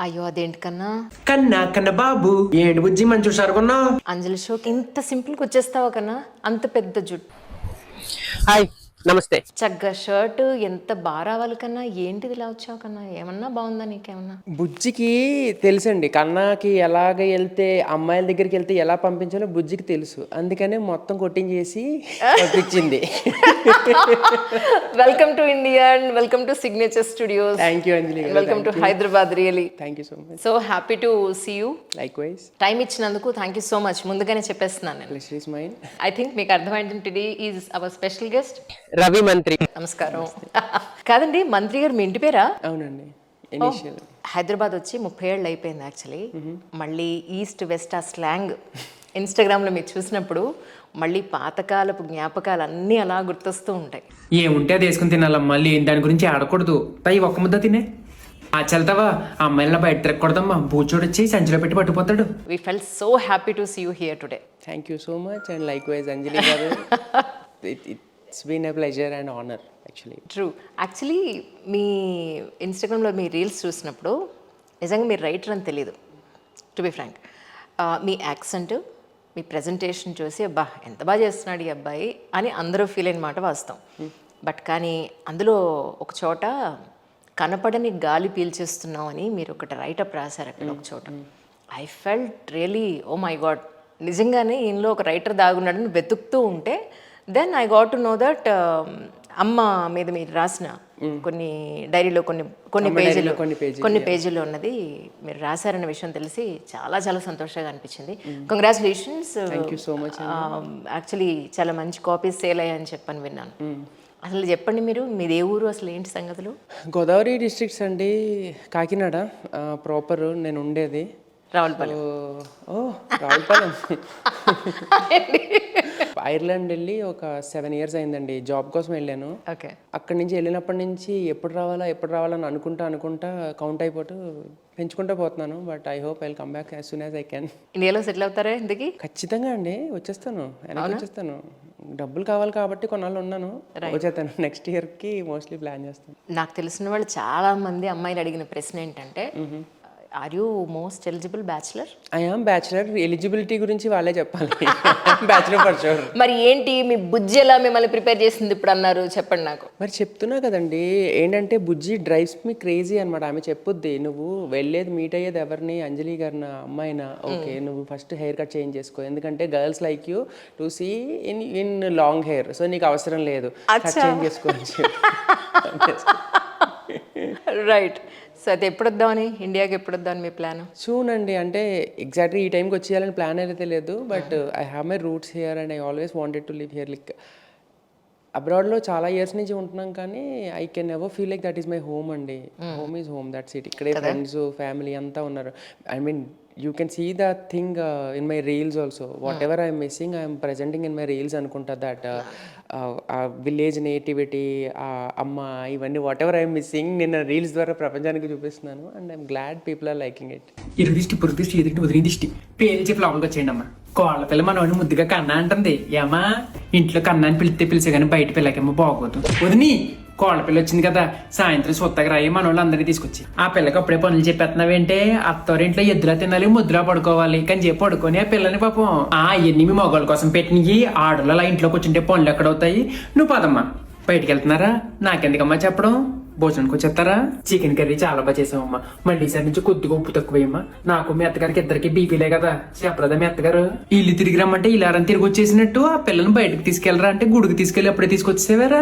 అయ్యో అదేంటి కన్నా కన్నా కన్న బాబు ఏంటి బుజ్జి మంచి హుషారుకున్నా. అంజలి షోకి ఇంత సింపుల్గా వచ్చేస్తావా కన్నా? అంత పెద్ద జుట్టు, హాయ్ నమస్తే. చక్కగా షర్ట్ ఎంత బాగా రావాలి కన్నా. ఏంటిది ఇలా వచ్చావు కన్నా? ఏమన్నా బాగుందా నీకేమన్నా? బుజ్జికి తెలుసండి, కన్నాకి ఎలాగ వెళ్తే అమ్మాయిల దగ్గరికి వెళ్తే ఎలా పంపించాలో బుజ్జికి తెలుసు. అందుకనే మొత్తం కొట్టించేసి పంపించింది. Welcome to India and welcome to signature studios. Thank you Anjali. Welcome to Hyderabad. Really thank you so much. So happy to see you. Likewise. Time ఇచ్చినందుకు థ్యాంక్ యూ సో మచ్. ముందుగానే చెప్పేస్తున్నాను నేను. Pleasure is mine. I think మీకు అర్థమైంది. Today is our special guest Ravi Mantri. నమస్కారం. కాదండి, మంత్రి గారు మీ ఇంటి పేరా? అవునండి. ఇనిషియల్ హైదరాబాద్ వచ్చి 30 ఏళ్ళు అయిపోయింది యాక్చువల్లీ. మళ్ళీ ఈస్ట్ వెస్ట్ ఆ స్లాంగ్ ఇన్స్టాగ్రామ్లో మీరు చూసినప్పుడు మళ్ళీ పాతకాలపు జ్ఞాపకాలు అన్నీ అలా గుర్తొస్తూ ఉంటాయి. ఏముంటే అది వేసుకుని తినాలమ్మా, లేని దాని గురించి ఆడకూడదు. తయి ఒక్క ముద్ద తినే ఆ చల్తావా, ఆ అమ్మాయిల బయట తిరగకూడదమ్మా. బూచోడొచ్చి సంచిలో పెట్టి పట్టుకుపోతాడు. We felt so happy to see you here today. Thank you so much and likewise Anjali గారు. It's been a pleasure and honour actually. True. Actually మీ ఇన్స్టాగ్రామ్లో మీ రీల్స్ చూసినప్పుడు నిజంగా మీరు రైటర్ అని తెలియదు, టు బి ఫ్రాంక్. మీ యాక్సెంట్, మీ ప్రజెంటేషన్ చూసి అబ్బా ఎంత బాగా చేస్తున్నాడు ఈ అబ్బాయి అని అందరూ ఫీల్ అయిన మాట వాస్తవం. బట్ కానీ అందులో ఒక చోట కనపడని గాలి పీల్చేస్తున్నాం అని మీరు ఒకటి రైటప్ రాశారు అక్కడ ఒక చోట. I felt really oh my God, నిజంగానే ఈయనలో ఒక రైటర్ దాగున్నాడని వెతుకుతూ ఉంటే then I got to know that అమ్మ మీద మీరు రాసిన కొన్ని డైరీలో కొన్ని పేజీలు ఉన్నది మీరు రాశారన్న విషయం తెలిసి చాలా చాలా సంతోషంగా అనిపించింది. Congratulations. Thank you so much. Actually చాలా మంచి కాపీస్ సేల్ అయ్యాయని చెప్పని విన్నాను. అసలు చెప్పండి, మీరు మీది ఏ ఊరు, అసలు ఏంటి సంగతులు? గోదావరి డిస్ట్రిక్ట్స్ అండి, కాకినాడ ప్రాపర్ నేను ఉండేది. రావులపాలెం. రావులపాలెం. ఐర్లాండ్ వెళ్ళి ఒక 7 years అయిందండి, జాబ్ కోసం వెళ్ళాను. ఓకే. అక్కడి నుంచి వెళ్ళినప్పటి నుంచి ఎప్పుడు రావాలా అని అనుకుంటా కౌంట్ అయిపోతూ పెంచుకుంటూ పోతున్నాను. But I hope I will come back as soon as I can. ఇండియాలో సెటిల్ అవుతారా ఇందుకి? ఖచ్చితంగా అండి, వచ్చేస్తాను, వచ్చేస్తాను. డబ్బులు కావాలి కాబట్టి కొన్నాళ్ళు ఉన్నాను, వచ్చేస్తాను. నెక్స్ట్ ఇయర్కి మోస్ట్లీ ప్లాన్ చేస్తాను. నాకు తెలిసిన వాళ్ళు చాలా మంది అమ్మాయిలు అడిగిన ప్రశ్న ఏంటంటే, are you most eligible bachelor? I am bachelor. Eligibility గురించి వాళ్ళే చెప్పాలి. Bachelor for sure. మరి ఏంటి మీ బుజ్జి ఎలా మిమ్మల్ని ప్రిపేర్ చేసింది ఇప్పుడు అన్నారు, చెప్పండి నాకు. మరి చెప్తున్నా కదండి, ఏంటంటే బుజ్జి డ్రైవ్స్ మీ క్రేజీ అనమాట. ఆమె చెప్పుద్ది, నువ్వు వెళ్ళేది మీట్ అయ్యేది ఎవరిని, అంజలి గారిన అమ్మాయినా, ఓకే నువ్వు ఫస్ట్ హెయిర్ కట్ చేంజ్ చేసుకో, ఎందుకంటే girls like you to see in long hair, so నీకు అవసరం లేదు, కట్ చేంజ్ చేసుకోవచ్చు. రైట్. సో అది ఎప్పుడు వద్దామని, ఇండియాకి ఎప్పుడు వద్దామని మీ ప్లాన్? సూన్ అండి, అంటే ఎగ్జాక్ట్లీ ఈ టైంకి వచ్చేయాలని ప్లాన్ అయితే లేదు. But I have my roots here and I always wanted to live here. Like అబ్రాడ్లో చాలా ఇయర్స్ నుంచి ఉంటున్నాం, కానీ I can never feel like that is my home అండి. Home is home, that's it. ఇక్కడే ఫ్రెండ్స్ ఫ్యామిలీ అంతా ఉన్నారు. I mean you can see the thing in my reels also. Whatever I'm missing I'm presenting in my reels అనుకుంటా. That ఆ village nativity, ఆ అమ్మ, ఇవన్నీ whatever I'm missing నేను reels ద్వారా ప్రపంచానికి చూపిస్తున్నాను. And I'm glad people are liking it. ఇరుదిష్టి పొరుదిష్టి ఎదుటి వదిలి దిష్టి పేరు చెప్పి లోపలికి వచ్చేయండి అమ్మా. కోళ్ళ పిల్ల మనవాడిని ముద్దుగా కన్నా అంటుంది. ఏమా ఇంట్లో కన్నాని పిలిస్తే కానీ బయట పిల్లకేమో బాగోదు. వదిని కోళ్ళ పిల్ల వచ్చింది కదా, సాయంత్రం సొత్తగా రాయి మన వాళ్ళు అందరినీ తీసుకొచ్చి. ఆ పిల్లకి అప్పుడే పనులు చెప్పేస్తున్నావేంటే, అత్తవారింట్లో ఎద్దులా తినాలి, ముద్దులా పడుకోవాలి, కానీ చెప్పి పడుకొని ఆ పిల్లని పాపం ఇవన్నీ మీ మగవాళ్ళ కోసం పెట్టినవి. ఆడలు అలా ఇంట్లో కూర్చుంటే పనులు ఎక్కడవుతాయి. నువ్వు పదమ్మా, బయటికి వెళ్తున్నారా? నాకెందుకమ్మా చెప్పడం, భోజనానికి వచ్చేస్తారా? చికెన్ కర్రీ చాలా బాగా చేసామమ్మా, మళ్ళీ ఈసారి నుంచి కొద్దిగా ఉప్పు తక్కువేయమ్మా. నాకు మీ అత్తగారికి ఇద్దరికి బీపీలే కదా, చెప్పరాదా మీ అత్తగారు? ఇల్లు తిరిగి రమ్మంటే ఇలారని తిరిగి వచ్చేసినట్టు ఆ పిల్లని బయటకు తీసుకెళ్లరా అంటే గుడికి తీసుకెళ్లి అప్పుడే తీసుకొచ్చేవారా?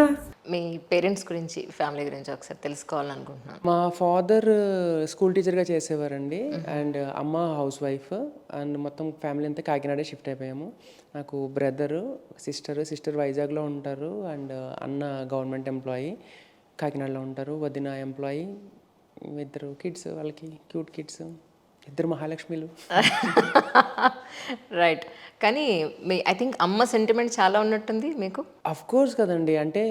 మీ పేరెంట్స్ గురించి, ఫ్యామిలీ గురించి ఒకసారి తెలుసుకోవాలనుకుంటున్నాను. మా ఫాదర్ స్కూల్ టీచర్గా చేసేవారండి, అండ్ అమ్మ హౌస్ వైఫ్, అండ్ మొత్తం ఫ్యామిలీ అంతా కాకినాడే షిఫ్ట్ అయిపోయాము. నాకు బ్రదరు, సిస్టర్ వైజాగ్లో ఉంటారు, అండ్ అన్న గవర్నమెంట్ ఎంప్లాయీ కాకినాడలో ఉంటారు, వదిన ఎంప్లాయీ, 2 kids, వాళ్ళకి క్యూట్ కిడ్స్, 2 మహాలక్ష్మిలు. రైట్. కానీ మీ ఐ థింక్ అమ్మ సెంటిమెంట్ చాలా ఉన్నట్టుంది మీకు. అఫ్ కోర్స్ కదండి, అంటే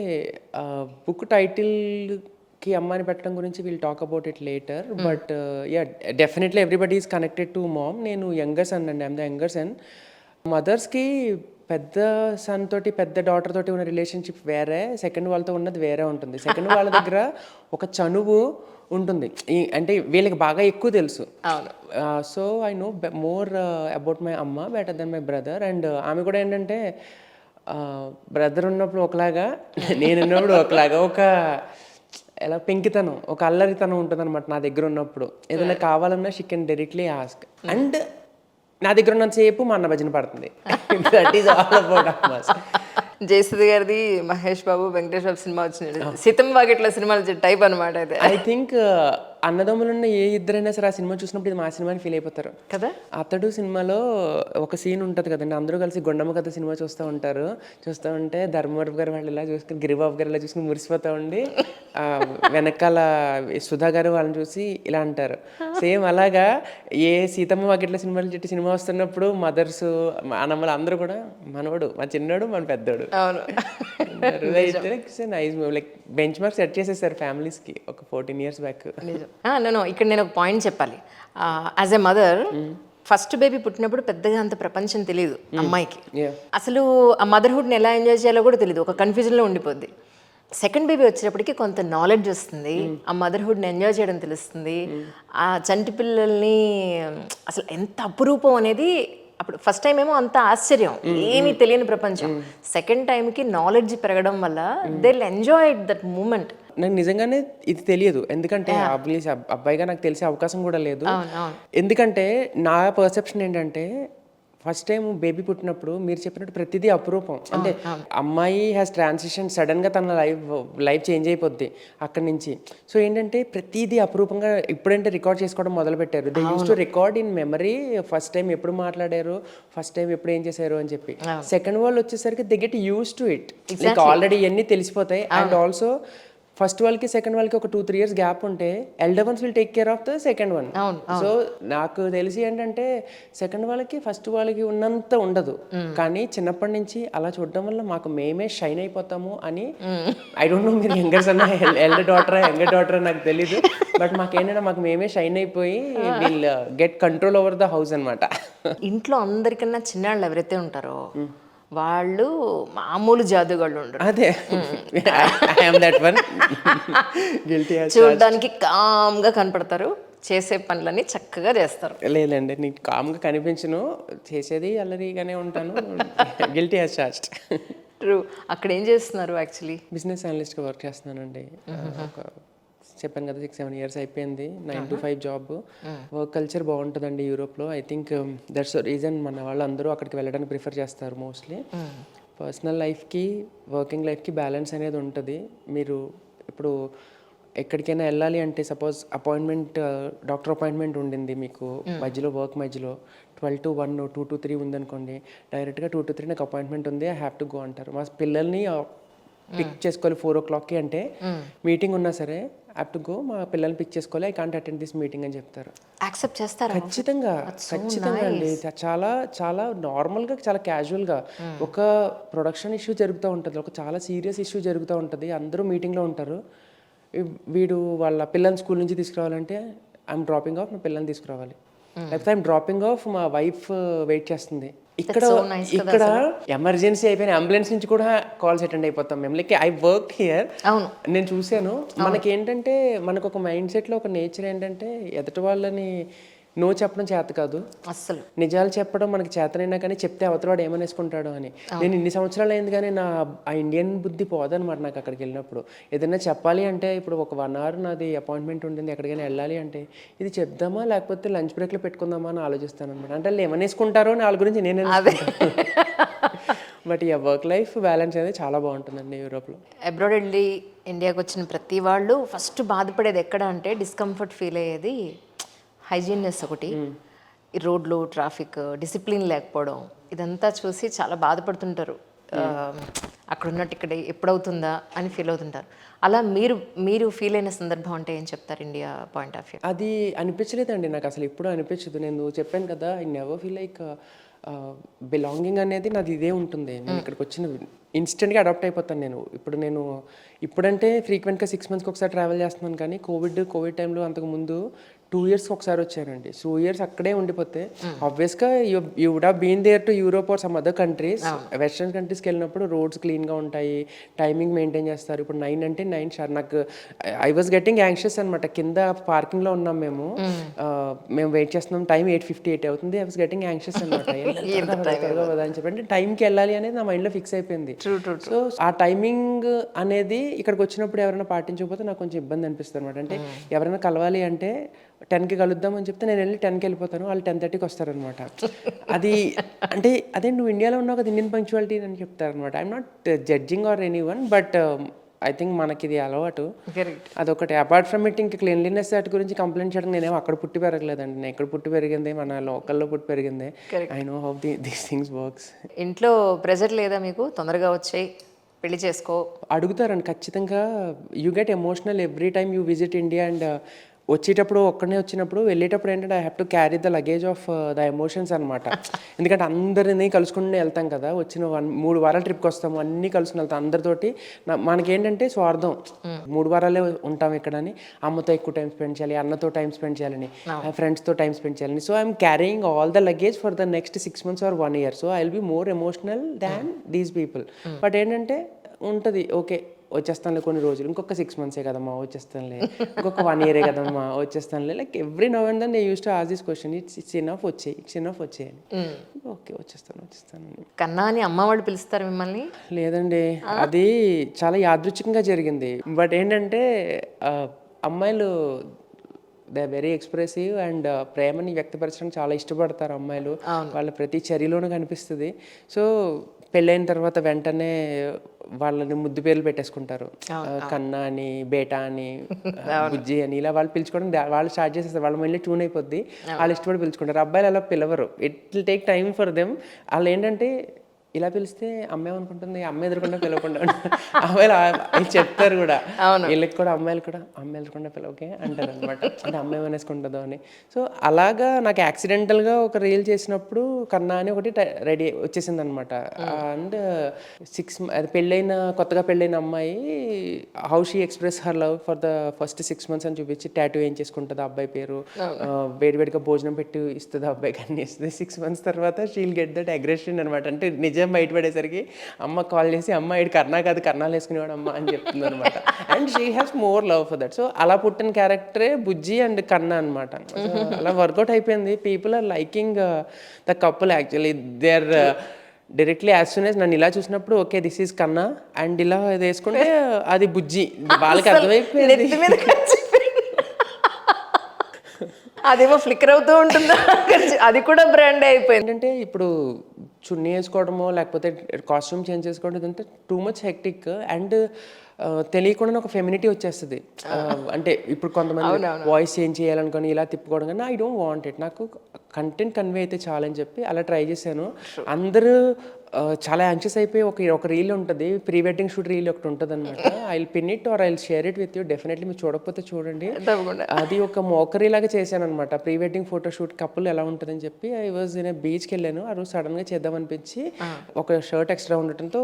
బుక్ టైటిల్కి అమ్మని పెట్టడం గురించి will talk about it later. But yeah, definitely everybody is connected to mom. నేను యంగర్ సన్ అండి, ఐఎమ్ ద యంగర్ సన్. మదర్స్కి పెద్ద సన్ తోటి పెద్ద డాటర్ తోటి ఉన్న రిలేషన్షిప్ వేరే, సెకండ్ వాళ్ళతో ఉన్నది వేరే ఉంటుంది. సెకండ్ వాళ్ళ దగ్గర ఒక చనువు ఉంటుంది, అంటే వీళ్ళకి బాగా ఎక్కువ తెలుసు. So I know more about my అమ్మ better than my brother. And ఆమె కూడా ఏంటంటే బ్రదర్ ఉన్నప్పుడు ఒకలాగా, నేను ఉన్నప్పుడు ఒకలాగా, ఒక ఎలా పెంకితనం, ఒక అల్లరితనం ఉంటుంది అనమాట నా దగ్గర ఉన్నప్పుడు. ఏదైనా కావాలన్నా she can directly ask. And నా దగ్గర ఉన్నంతసేపు మా అన్న భజన పడుతుంది. దట్ ఈస్ ఆల్ అబౌట్ అమ్మ. జయసుధ గారిది మహేష్ బాబు వెంకటేష్ బాబు సినిమా వచ్చినట్టు సీతమ్మ వాకిట్ల సినిమాలు టైప్ అనమాట అయితే. ఐ థింక్ అన్నదమ్ములున్న ఏ ఇద్దరైనా సరే ఆ సినిమా చూసినప్పుడు ఇది మా సినిమా అని ఫీల్ అయిపోతారు కదా. అతడు సినిమాలో ఒక సీన్ ఉంటుంది కదండి, అందరూ కలిసి గుండమ్మ కథ సినిమా చూస్తూ ఉంటారు. చూస్తూ ఉంటే ధర్మవరపు గారు వాళ్ళు ఇలా చూసుకుని, గిరిబాబు గారు ఇలా చూసుకుని మురిసిపోతూ ఉండి వెనకాల సుధా గారు వాళ్ళని చూసి ఇలా అంటారు. సేమ్ అలాగా ఏ సీతమ్మ వాకిట్ల సినిమాలు చెట్టు సినిమా వస్తున్నప్పుడు మదర్స్ అన్నమ్మలు అందరూ కూడా మనోడు, మా చిన్నోడు, మన పెద్దోడు. Nice like bench mark set చేసేసారు ఫ్యామిలీస్కి ఒక 14 years బ్యాక్. ఇక్కడ నేను ఒక పాయింట్ చెప్పాలి. As a mother, first baby పుట్టినప్పుడు పెద్దగా అంత ప్రపంచం తెలియదు అమ్మాయికి. అసలు ఆ మదర్హుడ్ని ఎలా ఎంజాయ్ చేయాలో కూడా తెలియదు, ఒక కన్ఫ్యూజన్లో ఉండిపోద్ది. సెకండ్ బేబీ వచ్చేటప్పటికి కొంత నాలెడ్జ్ వస్తుంది, ఆ మదర్హుడ్ని ఎంజాయ్ చేయడం తెలుస్తుంది. ఆ చంటి పిల్లల్ని అసలు ఎంత అపురూపం అనేది అప్పుడు ఫస్ట్ టైం ఏమో అంత ఆశ్చర్యం, ఏమీ తెలియని ప్రపంచం. సెకండ్ టైంకి నాలెడ్జ్ పెరగడం వల్ల they will enjoy that moment. నాకు నిజంగానే ఇది తెలియదు, ఎందుకంటే అబ్బాయిగా నాకు తెలిసే అవకాశం కూడా లేదు. ఎందుకంటే నా పర్సెప్షన్ ఏంటంటే ఫస్ట్ టైం బేబీ పుట్టినప్పుడు మీరు చెప్పినట్టు ప్రతిదీ అపురూపం. అంటే అమ్మాయి హ్యాస్ ట్రాన్సిషన్, సడన్గా తన లైఫ్ చేంజ్ అయిపోద్ది అక్కడి నుంచి. సో ఏంటంటే ప్రతిదీ అపురూపంగా ఇప్పుడంటే రికార్డ్ చేసుకోవడం మొదలు పెట్టారు. They use to record in memory, first time ఎప్పుడు మాట్లాడారు, ఫస్ట్ టైం ఎప్పుడు ఏం చేశారు అని చెప్పి. సెకండ్ వాళ్ళు వచ్చేసరికి they get use to it, like already ఇవన్నీ తెలిసిపోతాయి. అండ్ ఆల్సో ఫస్ట్ వాళ్ళకి సెకండ్ వాళ్ళకి ఒక 2-3 years గ్యాప్ ఉంటే elder once will take care of the second one. So నాకు తెలిసి ఏంటంటే సెకండ్ వాళ్ళకి ఫస్ట్ వాళ్ళకి ఉన్నంత ఉండదు, కానీ చిన్నప్పటి నుంచి అలా చూడడం వల్ల మాకు మేమే షైన్ అయిపోతాము అని. ఐ డోంట్ నో మీరు యంగర్ సన్ ఎల్డర్ డాటర్ నాకు తెలీదు, బట్ మాకేంటంటే మాకు మేమే షైన్ అయిపోయి will get control over the house అనమాట. ఇంట్లో అందరికన్నా చిన్నాళ్ళు ఎవరైతే ఉంటారో వాళ్ళు మామూలు జాదుగాళ్ళు ఉండరు. అదే చూడడానికి కామ్గా కనపడతారు, చేసే పనులన్నీ చక్కగా చేస్తారు. లేదండి, నీకు కామ్గా కనిపించను, చేసేది అల్లరిగానే ఉంటాను. Guilty as charged. ట్రూ. అక్కడ ఏం చేస్తున్నారు యాక్చువల్లీ? బిజినెస్ అనలిస్ట్గా వర్క్ చేస్తున్నానండి. చెప్పాను కదా 6-7 years అయిపోయింది. 9 to 5 జాబ్. వర్క్ కల్చర్ బాగుంటుందండి యూరోప్లో. ఐ థింక్ దట్స్ రీజన్ మన వాళ్ళు అందరూ అక్కడికి వెళ్ళడానికి ప్రిఫర్ చేస్తారు మోస్ట్లీ. పర్సనల్ లైఫ్కి వర్కింగ్ లైఫ్కి బ్యాలెన్స్ అనేది ఉంటుంది. మీరు ఇప్పుడు ఎక్కడికైనా వెళ్ళాలి అంటే సపోజ్ అపాయింట్మెంట్, డాక్టర్ అపాయింట్మెంట్ ఉండింది మీకు మధ్యలో, వర్క్ మధ్యలో 12 to 1, 2 to 3 ఉందనుకోండి, డైరెక్ట్గా 2 to 3 నాకు అపాయింట్మెంట్ ఉంది, ఐ హ్యావ్ టు గో అంటారు. మా పిల్లల్ని పిక్ చేసుకోవాలి 4 o'clock అంటే మీటింగ్ ఉన్నా సరే హ్యావ్ టు గో, మా పిల్లల్ని పిక్ చేసుకోవాలి, I can't attend this meeting అని చెప్తారు. యాక్సెప్ట్ చేస్తారా? ఖచ్చితంగా అండి. చాలా చాలా నార్మల్గా, చాలా క్యాజువల్గా. ఒక ప్రొడక్షన్ ఇష్యూ జరుగుతూ ఉంటుంది, ఒక చాలా సీరియస్ ఇష్యూ జరుగుతూ ఉంటుంది, అందరూ మీటింగ్లో ఉంటారు. వీడు వాళ్ళ పిల్లల్ని స్కూల్ నుంచి తీసుకురావాలంటే ఐఎమ్ డ్రాపింగ్ ఆఫ్, మా పిల్లల్ని తీసుకురావాలి, లేకపోతే ఐఎమ్ డ్రాపింగ్ ఆఫ్, మా వైఫ్ వెయిట్ చేస్తుంది. ఇక్కడ ఎమర్జెన్సీ అయిపోయిన అంబులెన్స్ నుంచి కూడా కాల్స్ అటెండ్ అయిపోతాం మేము. లైక్ ఐ వర్క్ హియర్, నేను చూశాను. మనకి ఏంటంటే మనకు ఒక మైండ్ సెట్లో ఒక నేచర్ ఏంటంటే ఎదుటి వాళ్ళని నో చెప్పడం చేత కాదు, అస్సలు నిజాలు చెప్పడం మనకి చేతనైనా కానీ చెప్తే అవతలవాడు ఏమనేసుకుంటాడు అని. నేను ఇన్ని సంవత్సరాలు అయింది కానీ నా ఆ ఇండియన్ బుద్ధి పోదనమాట నాకు. అక్కడికి వెళ్ళినప్పుడు ఏదైనా చెప్పాలి అంటే, ఇప్పుడు ఒక 1 hour నాది అపాయింట్మెంట్ ఉంటుంది, ఎక్కడికైనా వెళ్ళాలి అంటే ఇది చెప్దామా లేకపోతే లంచ్ బ్రేక్లో పెట్టుకుందామా అని ఆలోచిస్తాను అనమాట. అంటే వాళ్ళు ఏమనేసుకుంటారో అని వాళ్ళ గురించి నేనే. బట్ ఈ వర్క్ లైఫ్ బ్యాలెన్స్ అనేది చాలా బాగుంటుందండి యూరోప్లో. అబ్రాడ్ వెళ్ళి ఇండియాకి వచ్చిన ప్రతి వాళ్ళు ఫస్ట్ బాధపడేది ఎక్కడ అంటే, డిస్కంఫర్ట్ ఫీల్ అయ్యేది హైజీన్నెస్ ఒకటి, ఈ రోడ్లు, ట్రాఫిక్, డిసిప్లిన్ లేకపోవడం, ఇదంతా చూసి చాలా బాధపడుతుంటారు. అక్కడ ఉన్నట్టు ఇక్కడ ఎప్పుడవుతుందా అని ఫీల్ అవుతుంటారు. అలా మీరు ఫీల్ అయిన సందర్భం అంటే ఏం చెప్తారు ఇండియా పాయింట్ ఆఫ్ వ్యూ? అది అనిపించలేదండి నాకు, అసలు ఎప్పుడు అనిపించదు. నేను చెప్పాను కదా, I never feel like belonging అనేది నాది ఇదే ఉంటుంది. నేను ఇక్కడికి వచ్చిన ఇన్స్టెంట్గా అడాప్ట్ అయిపోతాను నేను. ఇప్పుడంటే ఫ్రీక్వెంట్గా 6 monthsకి ఒకసారి ట్రావెల్ చేస్తున్నాను, కానీ కోవిడ్ టైంలో అంతకుముందు 2 yearsకి ఒకసారి వచ్చానండి. 2 years అక్కడే ఉండిపోతే ఆబ్వియస్గా you would have been there to Europe or some other countries. Western కంట్రీస్కి వెళ్ళినప్పుడు రోడ్స్ క్లీన్గా ఉంటాయి, టైమింగ్ మెయింటైన్ చేస్తారు. ఇప్పుడు 9 అంటే 9 షార్. నాకు ఐ వాజ్ గెటింగ్ యాంగ్షియస్ అనమాట. కింద పార్కింగ్లో ఉన్నాం మేము వెయిట్ చేస్తున్నాం, టైం 8:58 అవుతుంది. ఐ వాజ్ గెటింగ్ యాంగ్షియస్ అనమాట. అని చెప్పండి టైంకి వెళ్ళాలి అనేది నా మైండ్లో ఫిక్స్ అయిపోయింది. సో ఆ టైమింగ్ అనేది ఇక్కడికి వచ్చినప్పుడు ఎవరైనా పాటించకపోతే నాకు కొంచెం ఇబ్బంది అనిపిస్తుంది అనమాట. అంటే ఎవరైనా కలవాలి అంటే 10కి కలుద్దాం అని చెప్తే నేను వెళ్ళి 10కి వెళ్ళిపోతాను, వాళ్ళు 10:30కి వస్తారనమాట. అది అంటే అదే నువ్వు ఇండియాలో ఉన్నావు కదా, ఇండియన్ పంక్చువాలిటీ అని చెప్తారనమాట. I'm not judging or any one, but I think మనకి ఇది అలవాటు. అదొకటి. అపార్ట్ ఫ్రమ్ ఇట్ ఇంకా క్లీన్లీనెస్ వాటి గురించి కంప్లైంట్ చేయడం, నేనేమో అక్కడ పుట్టి పెరగలేదండి. నేను ఎక్కడ పుట్టి పెరిగింది, మన లోకల్లో పుట్టి పెరిగింది. I know how these things works. ఇంట్లో ప్రెజర్ లేదా మీకు? తొందరగా వచ్చాయి, పెళ్లి చేసుకో అడుగుతారండి ఖచ్చితంగా. You get emotional every time you visit India. And వచ్చేటప్పుడు ఒక్కనే వచ్చినప్పుడు, వెళ్ళేటప్పుడు ఏంటంటే I have to carry the luggage of the emotions అనమాట. ఎందుకంటే అందరినీ కలుసుకుని వెళ్తాం కదా. వచ్చిన 3 వారాల ట్రిప్కి వస్తాము, అన్నీ కలుసుకుని వెళ్తాం అందరితోటి. మనకేంటంటే స్వార్థం, 3 వారాలే ఉంటాం ఇక్కడని, అమ్మతో ఎక్కువ టైం స్పెండ్ చేయాలి, అన్నతో టైం స్పెండ్ చేయాలని, ఫ్రెండ్స్తో టైం స్పెండ్ చేయాలని. So I'm carrying all the luggage for the next 6 months or 1 year. So I will be more emotional than these people. But ఏంటంటే ఉంటుంది, ఓకే వచ్చేస్తానులే కొన్ని రోజులు, ఇంకొక 6 months కదమ్మా వచ్చేస్తానులే, ఇంకొక 1 year కదమ్మా వచ్చేస్తానులే. Like every now and then they use to ask this question, it's enough వచ్చేయని. ఓకే వచ్చేస్తాను. కన్నా అని అమ్మ వాళ్ళు పిలుస్తారు మిమ్మల్ని? లేదండి, అది చాలా యాదృచ్ఛికంగా జరిగింది. బట్ ఏంటంటే అమ్మాయిలు they are very expressive and ప్రేమని వ్యక్తపరచడానికి చాలా ఇష్టపడతారు అమ్మాయిలు. వాళ్ళ ప్రతి చర్యలోనూ కనిపిస్తుంది. సో పెళ్ళైన తర్వాత వెంటనే వాళ్ళని ముద్దు పేర్లు పెట్టేసుకుంటారు. కన్నా అని, బేటా అని, బుజ్జి అని, ఇలా వాళ్ళు పిలుచుకోవడం వాళ్ళు స్టార్ట్ చేసేస్తారు. వాళ్ళ మళ్ళీ ట్యూన్ అయిపోద్ది, వాళ్ళు ఇష్టపడి పిలుచుకుంటారు. అబ్బాయిలు అలా పిలవరు. It will take time for them. వాళ్ళు ఏంటంటే ఇలా పిలిస్తే అమ్మాయి అనుకుంటుంది, అమ్మాయి ఎదురుకుండా పిలవకుండా అమ్మాయిలు చెప్తారు కూడా, వీళ్ళకి కూడా అమ్మాయిలు ఎదురుకుండా పిలవకే అంటారు అనమాట. అంటే అమ్మాయి అనేసుకుంటుందో అని. సో అలాగా నాకు యాక్సిడెంటల్గా ఒక రీల్ చేసినప్పుడు కన్నా అని ఒకటి రెడీ వచ్చేసింది అనమాట. అండ్ అది కొత్తగా పెళ్ళైన అమ్మాయి how she express her love for the first 6 months అని చూపించి టాటూ ఏం చేసుకుంటుంది అబ్బాయి పేరు, వేడివేడిగా భోజనం పెట్టి ఇస్తుంది అబ్బాయికి, అన్ని ఇస్తుంది. 6 months తర్వాత షీల్ గెట్ దట్ అగ్రెషన్ అనమాట. అంటే నిజం బయటపడేసరికి అమ్మ కాల్ చేసి, అమ్మ ఇటు కర్ణా కాదు కర్ణాలు వేసుకునేవాడు అమ్మ అని చెప్తుంది అనమాట. And she has more love for that. So అలా పుట్టిన క్యారెక్టరే బుజ్జి అండ్ కన్నా అనమాట. అలా వర్కౌట్ అయిపోయింది. People are liking the couple actually. They are directly as soon as నన్ను ఇలా చూసినప్పుడు okay this is Kanna and ఇలా వేసుకుంటే అది బుజ్జి, వాళ్ళకి అర్థమైపోయింది. అదేమో ఫ్లిక్కర్ అవుతూ ఉంటుందా, అది కూడా బ్రాండ్ అయిపోయింది. ఏంటంటే ఇప్పుడు చున్నీ వేసుకోవడమో లేకపోతే కాస్ట్యూమ్ చేంజ్ చేసుకోవడం ఇదంతా టూ మచ్ హెక్టిక్. అండ్ తెలియకుండా ఒక ఫెమినిటీ వచ్చేస్తుంది. అంటే ఇప్పుడు కొంతమంది వాయిస్ చేంజ్ చేయాలనుకొని ఇలా తిప్పుకోవడం, కానీ ఐ డోంట్ వాంట్ ఇట్. నాకు కంటెంట్ కన్వే అయితే చాలని చెప్పి అలా ట్రై చేశాను. అందరూ చాలా యాంగ్షియస్ అయిపోయి ఒక రీల్ ఉంటుంది, ప్రీ వెడ్డింగ్ షూట్ రీల్ ఒకటి ఉంటుంది అనమాట. I will pin it or I will share it with you. Definitely మీరు చూడకపోతే చూడండి. అది ఒక మోకరీ లాగా చేశాను అనమాట. Pre wedding photo shoot couple ఎలా ఉంటుందని చెప్పి ఐ వాజ్ నేను బీచ్కి వెళ్ళాను. ఆ రోజు సడన్గా చేద్దామనిపించి ఒక షర్ట్ ఎక్స్ట్రా ఉండటంతో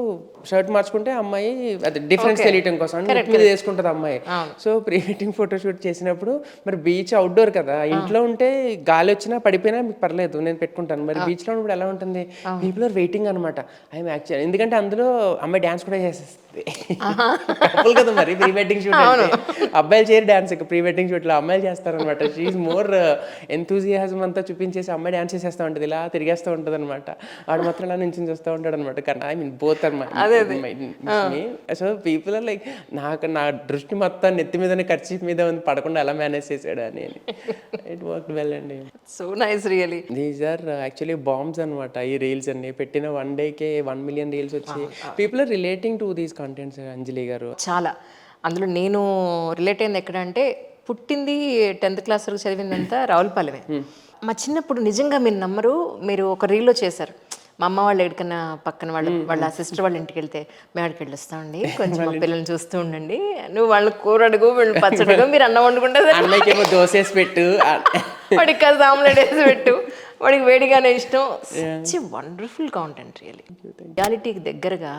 షర్ట్ మార్చుకుంటే అమ్మాయి అది డిఫరెన్స్ తెలియటం కోసం వేసుకుంటుంది అమ్మాయి. So pre wedding photo shoot చేసినప్పుడు మరి బీచ్ అవుట్డోర్ కదా, ఇంట్లో ఉంటే గాలి వచ్చినా పడిపోయినా మీకు పర్లేదు నేను పెట్టుకుంటాను. మరి బీచ్లో ఉన్నప్పుడు ఎలా ఉంటుంది, పీపుల్ ఆర్ వెయిటింగ్ అనమాట. ఐఎమ్ యాక్చువల్ ఎందుకంటే అందులో అమ్మాయి డ్యాన్స్ కూడా చేసేస్తుంది కపుల్ కదా మరి ప్రీ వెడ్డింగ్ షూట్ అంటే. అబ్బాయిలు చేయరు డ్యాన్స్, ప్రీ వెడ్డింగ్ షూట్లో అమ్మాయిలు చేస్తారనమాట. షీఈ్ మోర్ ఎంతూజియాజం అంతా చూపించేసి అమ్మాయి డ్యాన్స్ చేసేస్తూ ఉంటుంది, ఇలా తిరిగేస్తూ ఉంటుంది అనమాట. వాడు మాత్రం ఇలా నుంచి చూస్తూ ఉంటాడు అనమాట. కానీ ఐ మీన్ బోత్ అనమాట. సో పీపుల్ ఆర్ లైక్ నా దృష్టి మొత్తం నెత్తి మీదనే ఖర్చు మీద పడకుండా ఎలా మేనేజ్ చేశాడు అని. ఇట్ వర్క్ వెల్ అండి. So nice really. These are actually bombs అనమాట. ఈ రీల్స్ అన్ని పెట్టిన 1 dayకే 1 million రీల్స్ వచ్చి people are relating to these contents. Anjali గారు చాలా అందులో నేను రిలేట్ అయింది ఎక్కడ అంటే, పుట్టింది 10th class వరకు చదివిందంతా రావులపాలెమే. మా చిన్నప్పుడు నిజంగా మీరు నమ్మరు, మీరు ఒక రీల్లో చేశారు. మా అమ్మ వాళ్ళు ఎక్కడికన్నా పక్కన వాళ్ళ సిస్టర్ వాళ్ళ ఇంటికి వెళ్తే మేము అక్కడికి వెళ్ళొస్తామండి, కొంచెం మా పిల్లల్ని చూస్తూ ఉండండి, నువ్వు వాళ్ళు కూర అడుగు వీళ్ళు పచ్చడుగు, మీరు అన్నం వండుకుంటే అన్నకేమో దోశ వేసి పెట్టు, వాడికి కాస్త ఆమ్లెట్ వేసి పెట్టు వాడికి వేడిగానే ఇష్టం. Such wonderful content really. రియాలిటీకి దగ్గరగా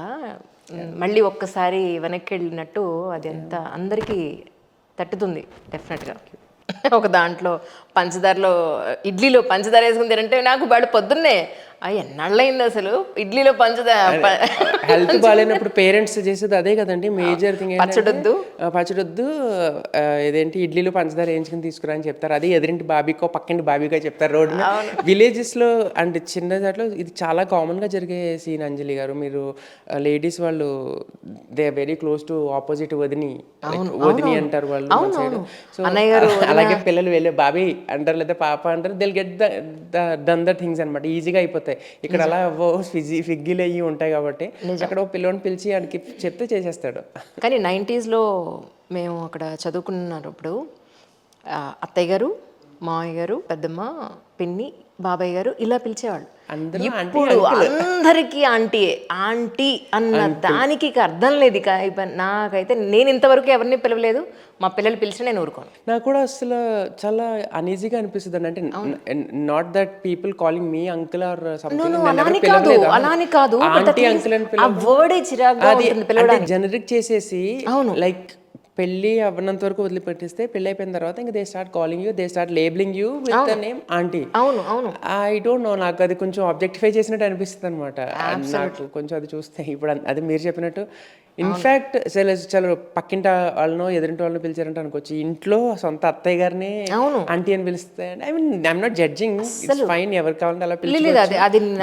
మళ్ళీ ఒక్కసారి వెనక్కి వెళ్ళినట్టు అది ఎంత అందరికీ తట్టుతుంది డెఫినెట్గా. ఒక దాంట్లో పంచదారలో ఇడ్లీలో పంచదార వేసుకుని తినంటే నాకు వాడు పొద్దున్నే ఎన్నాళ్ళయింది అసలు ఇడ్లీలో పంచదార. హెల్త్ బాగాలేనప్పుడు పేరెంట్స్ చేసేది అదే కదండి మేజర్ థింగ్. పచ్చడొద్దు ఇదేంటి ఇడ్లీలో పంచదార వేయించుకుని తీసుకురా అని చెప్తారు. అదే ఎదురింటి బాబీకో పక్కింటి బాబీకో చెప్తారు రోడ్డు మీద. విలేజెస్లో అండ్ చిన్న దాంట్లో ఇది చాలా కామన్గా జరిగే సీన్. అంజలి గారు, మీరు లేడీస్ వాళ్ళు they very close to opposite వదిని అంటారు వాళ్ళు. సో అలాగే పిల్లలు వెళ్ళే బాబీ అంటారు లేదా పాప అంటారు. They'll get done the things అనమాట, ఈజీగా అయిపోతాయి. ఇక్కడ అలా ఫిగ్గీలు అయ్యి ఉంటాయి కాబట్టి అక్కడ ఒక పిల్లని పిలిచి ఆడికి చెప్తే చేసేస్తాడు. కానీ 90s మేము అక్కడ చదువుకున్నప్పుడు అత్తయ్య గారు, మామయ్య గారు, పెద్దమ్మ, పిన్ని, బాబాయ్ గారు ఇలా పిలిచేవాళ్ళు. ఇప్పుడు అందరికీ ఆంటీ అన్న దానికి అర్థం లేదు. నాకైతే నేను ఇంతవరకు ఎవరిని పిలవలేదు, మా పిల్లలు పిలిచి నేను ఊరుకోను. నాకు కూడా అసలు చాలా అనీజీగా అనిపిస్తుంది అండి. అంటే not that people calling me uncle or something, అలాని కాదు, ఆ వర్డే చిరాగ్గా ఉంటుంది పిలవడానికి. జనరిక్ చేసేసి లైక్ పెళ్ళి అవ్వనంత వరకు వదిలిపెట్టేస్తే పెళ్ళి అయిపోయిన తర్వాత ఇంకా they start calling you, they start labelling you with the name aunty. I don't no, నాకు అది కొంచెం ఆబ్జెక్టిఫై చేసినట్టు అనిపిస్తుంది అనమాట. నాకు కొంచెం అది చూస్తే ఇప్పుడు అది మీరు చెప్పినట్టు ఇన్ఫాక్ట్ చాలా పక్కింటి వాళ్ళనో ఎదురింటి వాళ్ళని పిలిచారంటే అనుకోవచ్చు. ఇంట్లో సొంత అత్తయ్య గారిని ఆంటీ అని పిలిస్తే I mean I'm not judging, it's fine, ఎవరు కావాలంటే అలా పిలిచి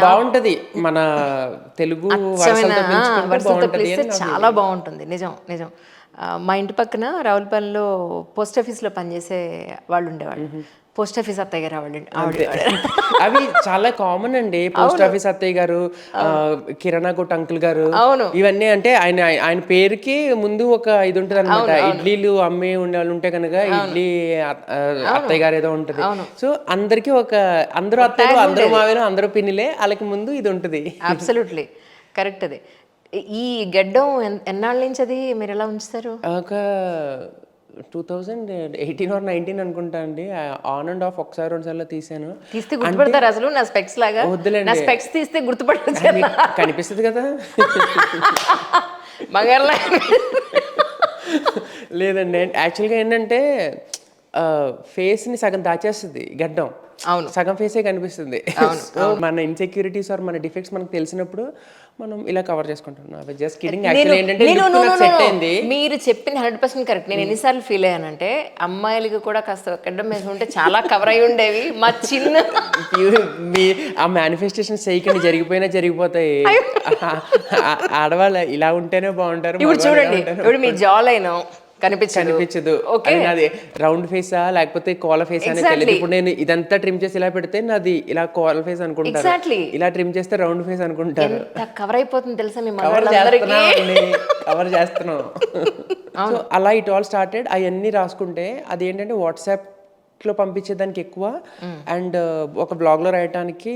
బాగుంటది. మన తెలుగు చాలా బాగుంటుంది. నిజం నిజం. మా ఇంటి పక్కన రావులపల్లిలో పోస్ట్ ఆఫీస్లో పనిచేసే వాళ్ళు ఉండేవాళ్ళు. పోస్ట్ ఆఫీస్ అత్తయ్య గారు అవి చాలా కామన్ అండి. పోస్ట్ ఆఫీస్ అత్తయ్య గారు, కిరాణా కొట్టు అంకుల్ గారు, ఇవన్నీ అంటే ఆయన పేరుకి ముందు ఒక ఇది ఉంటుంది అనమాట. ఇడ్లీలు అమ్మే ఉండే వాళ్ళు ఉంటే కనుక ఇడ్లీ అత్తయ్య గారు ఏదో ఉంటుంది. సో అందరికి అందరూ అత్తయ్యలు, అందరూ మావేలు, అందరూ పిన్నిలే, వాళ్ళకి ముందు ఇది ఉంటుంది. Absolutely correct. అది ఈ గడ్డం ఎన్నాళ్ళ నుంచి అది మీరు ఎలా ఉంచుతారు? ఒక 2018 or 19 అనుకుంటా అండి. ఆన్ అండ్ ఆఫ్ ఒకసారి రెండుసార్లు తీసాను. తీస్తే గుర్తుపడతారు అసలు? నా స్పెక్స్ లాగా వద్దులేండి, నా స్పెక్స్ తీస్తే గుర్తుపడతారు. కనిపిస్తుంది కదా బంగారులా. లేదండి, యాక్చువల్గా ఏంటంటే ఫేస్ని సగం దాచేస్తుంది గడ్డం. అవును, సగం ఫేసే కనిపిస్తుంది. మన ఇన్సెక్యూరిటీస్ ఆర్ మన డిఫెక్ట్స్ మనకు తెలిసినప్పుడు మనం ఇలా కవర్ చేసుకుంటున్నాం. Just kidding. మీరు చెప్పిన 100% కరెక్ట్. నేను ఎన్నిసార్లు ఫీల్ అయ్యానంటే అమ్మాయిలకి కూడా కాస్త గడ్డం వేసి ఉంటే చాలా కవర్ అయి ఉండేవి. మా చిన్న ఆ మేనిఫెస్టేషన్ చేయకండి, జరిగిపోయినా జరిగిపోతాయి. ఆడవాళ్ళు ఇలా ఉంటేనే బాగుంటారు. ఇప్పుడు చూడండి, ఇప్పుడు మీ జాలైనా కనిపించదు. అది రౌండ్ ఫేసా లేకపోతే కోల ఫేస్ అనేది తెలియదు. ఇప్పుడు నేను ఇదంతా ట్రిమ్ చేసి ఇలా పెడితే నాది ఇలా కోల ఫేస్ అనుకుంటారు, ఇలా ట్రిమ్ చేస్తే రౌండ్ ఫేస్ అనుకుంటారు. కవర్ అయిపోతుంది తెలుసా మీ కవర్ చేస్తున్నాం. సో అలా ఇట్ ఆల్ స్టార్టెడ్. అవన్నీ రాసుకుంటే అది ఏంటంటే వాట్సాప్లో పంపించేదానికి ఎక్కువ అండ్ ఒక బ్లాగ్లో రాయడానికి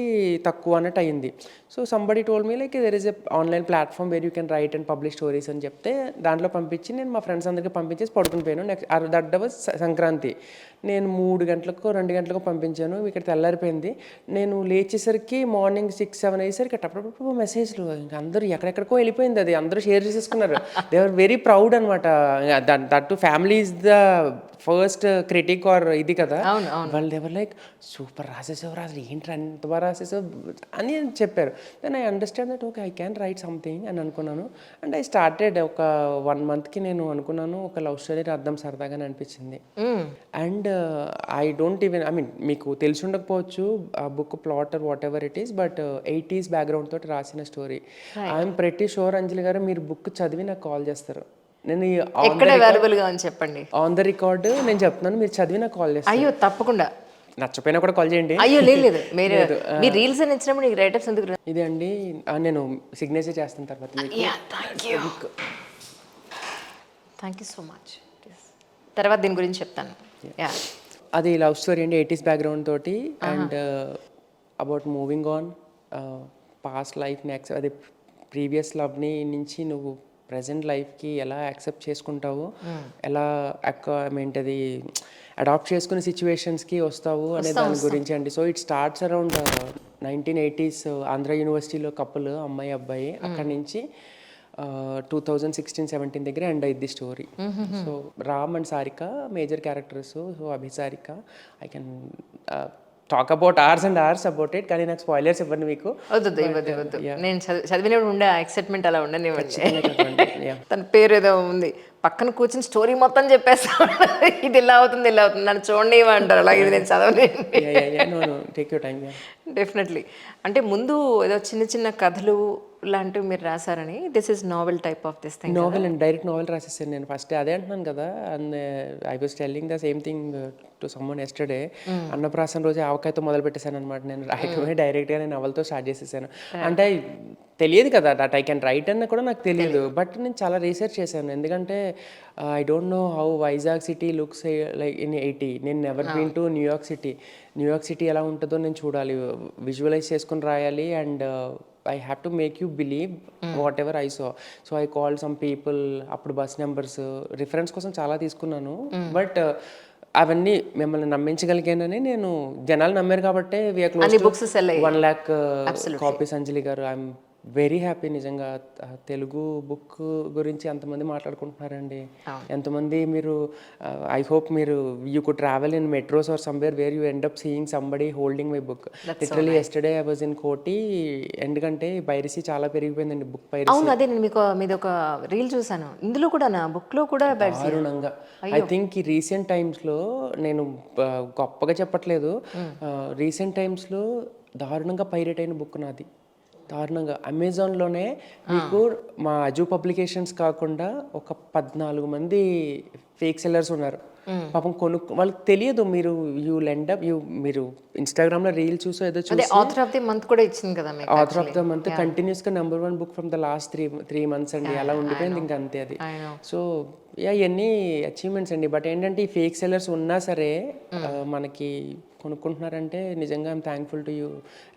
తక్కువ అన్నట్టు అయింది. So somebody told me like there is a online platform where you can write and publish stories అని చెప్తే దాంట్లో పంపించి నేను మా ఫ్రెండ్స్ అందరికీ పంపించేసి పడుకుని పోయాను. Next that was Sankranti. నేను 3 గంటలకు 2 గంటలకు పంపించాను. ఇక్కడ తెల్లారిపోయింది. నేను లేచేసరికి మార్నింగ్ 6-7 అయ్యేసరికి అప్పుడప్పుడు మెసేజ్లు ఇంకా అందరూ ఎక్కడెక్కడికో వెళ్ళిపోయింది. అది అందరూ షేర్ చేసేసుకున్నారు. దే ఆర్ వెరీ ప్రౌడ్ అనమాట. That to family is the first critic or ఇది కదా. వాళ్ళు ఎవరు లైక్ సూపర్ రాసేసావు, ఏంటి అంత బాగా రాసేసావు అని చెప్పారు. Then I understand that okay I can write something అని అనుకున్నాను. And I started. ఒక 1 monthకి నేను అనుకున్నాను ఒక లవ్ స్టోరీ రాద్దాం సరదాగానే అనిపించింది. And I don't even I mean మీకు తెలిసి ఉండకపోవచ్చు ఆ book plot or whatever it is, but 80s background తోటి రాసిన story. I'm pretty sure Anjali garu మీరు బుక్ చదివి నాకు కాల్ చేస్తారు. నేను చెప్పండి ఆన్ ద రికార్డ్ నేను చెప్తున్నాను, మీరు చదివి నాకు కాల్ చేస్తారు. అయ్యో తప్పకుండా, నచ్చపోయినా కూడా కాల్ చేయండి. అయ్యో లేదు, మీరు మీ రీల్స్ అని ఇచ్చినప్పుడు నీకు రైటర్స్ ఎందుకు? ఇదే అండి, నేను సిగ్నేచర్ చేస్తాను తర్వాత. Thank you so much. తర్వాత దీని గురించి చెప్తాను. అది లవ్ స్టోరీ అండి 80s బ్యాక్గ్రౌండ్ తోటి. And about moving on, past లైఫ్ని యాక్సెప్ట్, అది ప్రీవియస్ లవ్ని నుంచి నువ్వు ప్రజెంట్ లైఫ్కి ఎలా యాక్సెప్ట్ చేసుకుంటావు, ఎలా ఏంటది అడాప్ట్ చేసుకునే సిచ్యువేషన్స్కి వస్తావు అనే దాని గురించి అండి. So it starts around 1980s Andhra యూనివర్సిటీలో కపుల్ అమ్మాయి అబ్బాయి, అక్కడి నుంచి 2016-17 దగ్గర ఎండ్ అయింది story. So Ram and Sarika major characters. So Abhisarika I can talk about hours and hours about it, కానీ నాకు స్పాయిలర్స్ ఇవ్వండి మీకు. వద్దు నేను చదివినప్పుడు ఉండే ఎక్సైట్మెంట్ అలా ఉండనివ్వండి. Yeah. తన పేరు ఏదో ఉంది, పక్కన కూర్చుని స్టోరీ మొత్తం చెప్పేస్తా ఇది ఇలా అవుతుంది నన్ను చూడండి అంటారు. అలా ఇది నేను చదవలేను. Take your time. డెఫినెట్లీ. అంటే ముందు ఏదో చిన్న చిన్న కథలు లాంటివి మీరు రాశారని, this is novel type of this thing. Novel and direct novel రాసేసాను నేను ఫస్ట్. అదే అంటున్నాను కదా, and I was telling the same thing to someone yesterday. అన్నప్రాసన రోజు ఆవకాయతో మొదలు పెట్టేశాను అనమాట నేను రాయటమే. డైరెక్ట్గా నేను నవల్తో స్టార్ట్ చేసేసాను. అంటే తెలియదు కదా దట్ ఐ కెన్ రైట్ అన్న కూడా నాకు తెలియదు, బట్ నేను చాలా రీసెర్చ్ చేశాను. ఎందుకంటే I don't know how Vizag city looks like in 80. నేను never been to New York city ఎలా ఉంటుందో నేను చూడాలి, విజువలైజ్ చేసుకుని రాయాలి. And I have to make you believe whatever I saw. So I called some people, అప్పుడు బస్ నెంబర్స్ రిఫరెన్స్ కోసం చాలా తీసుకున్నాను. బట్ అవన్నీ మిమ్మల్ని నమ్మించగలిగానని, నేను జనాలు నమ్మారు కాబట్టి we are close books sell 1 lakh copies. Anjali గారు, ఐఎమ్ వెరీ హ్యాపీ నిజంగా. తెలుగు బుక్ గురించి ఎంతమంది మాట్లాడుకుంటున్నారండి, ఎంతమంది మీరు. ఐ హోప్ మీరు you could travel in metros or somewhere where you end up seeing somebody holding my book. Literally yesterday I was in Koti. ఎందుకంటే piracy చాలా పెరిగిపోయిందండి, బుక్ పైరసీ. అవును, అదే నేను మీకు మీద ఒక రీల్ చూసాను, ఇందులో కూడా నా బుక్ లో కూడా దారుణంగా. ఐ థింక్ ఈ రీసెంట్ టైమ్స్లో, నేను గొప్పగా చెప్పట్లేదు, రీసెంట్ టైమ్స్లో దారుణంగా పైరేట్ అయిన బుక్ నాది. దారుణంగా అమెజాన్లోనే మీకు మా అజూ పబ్లికేషన్స్ కాకుండా ఒక 14 మంది ఫేక్ సెల్లర్స్ ఉన్నారు. పాపం వాళ్ళకి తెలియదు. మీరు ఇన్స్టాగ్రామ్లో రీల్ చూసో ఏదో చూసి ఆథర్ ఆఫ్ ది మంత్ కూడా ఇచ్చింది కదా, ఆథర్ ఆఫ్ ద మంత్ కంటిన్యూస్గా #1 book from the last 3 months అండి. అలా ఉండిపోయింది ఇంకా అంతే అది. సో ఇవన్నీ అచీవ్మెంట్స్ అండి. బట్ ఏంటంటే ఈ ఫేక్ సెల్లర్స్ ఉన్నా సరే మనకి కొనుక్కుంటున్నారంటే నిజంగా I'm thankful to you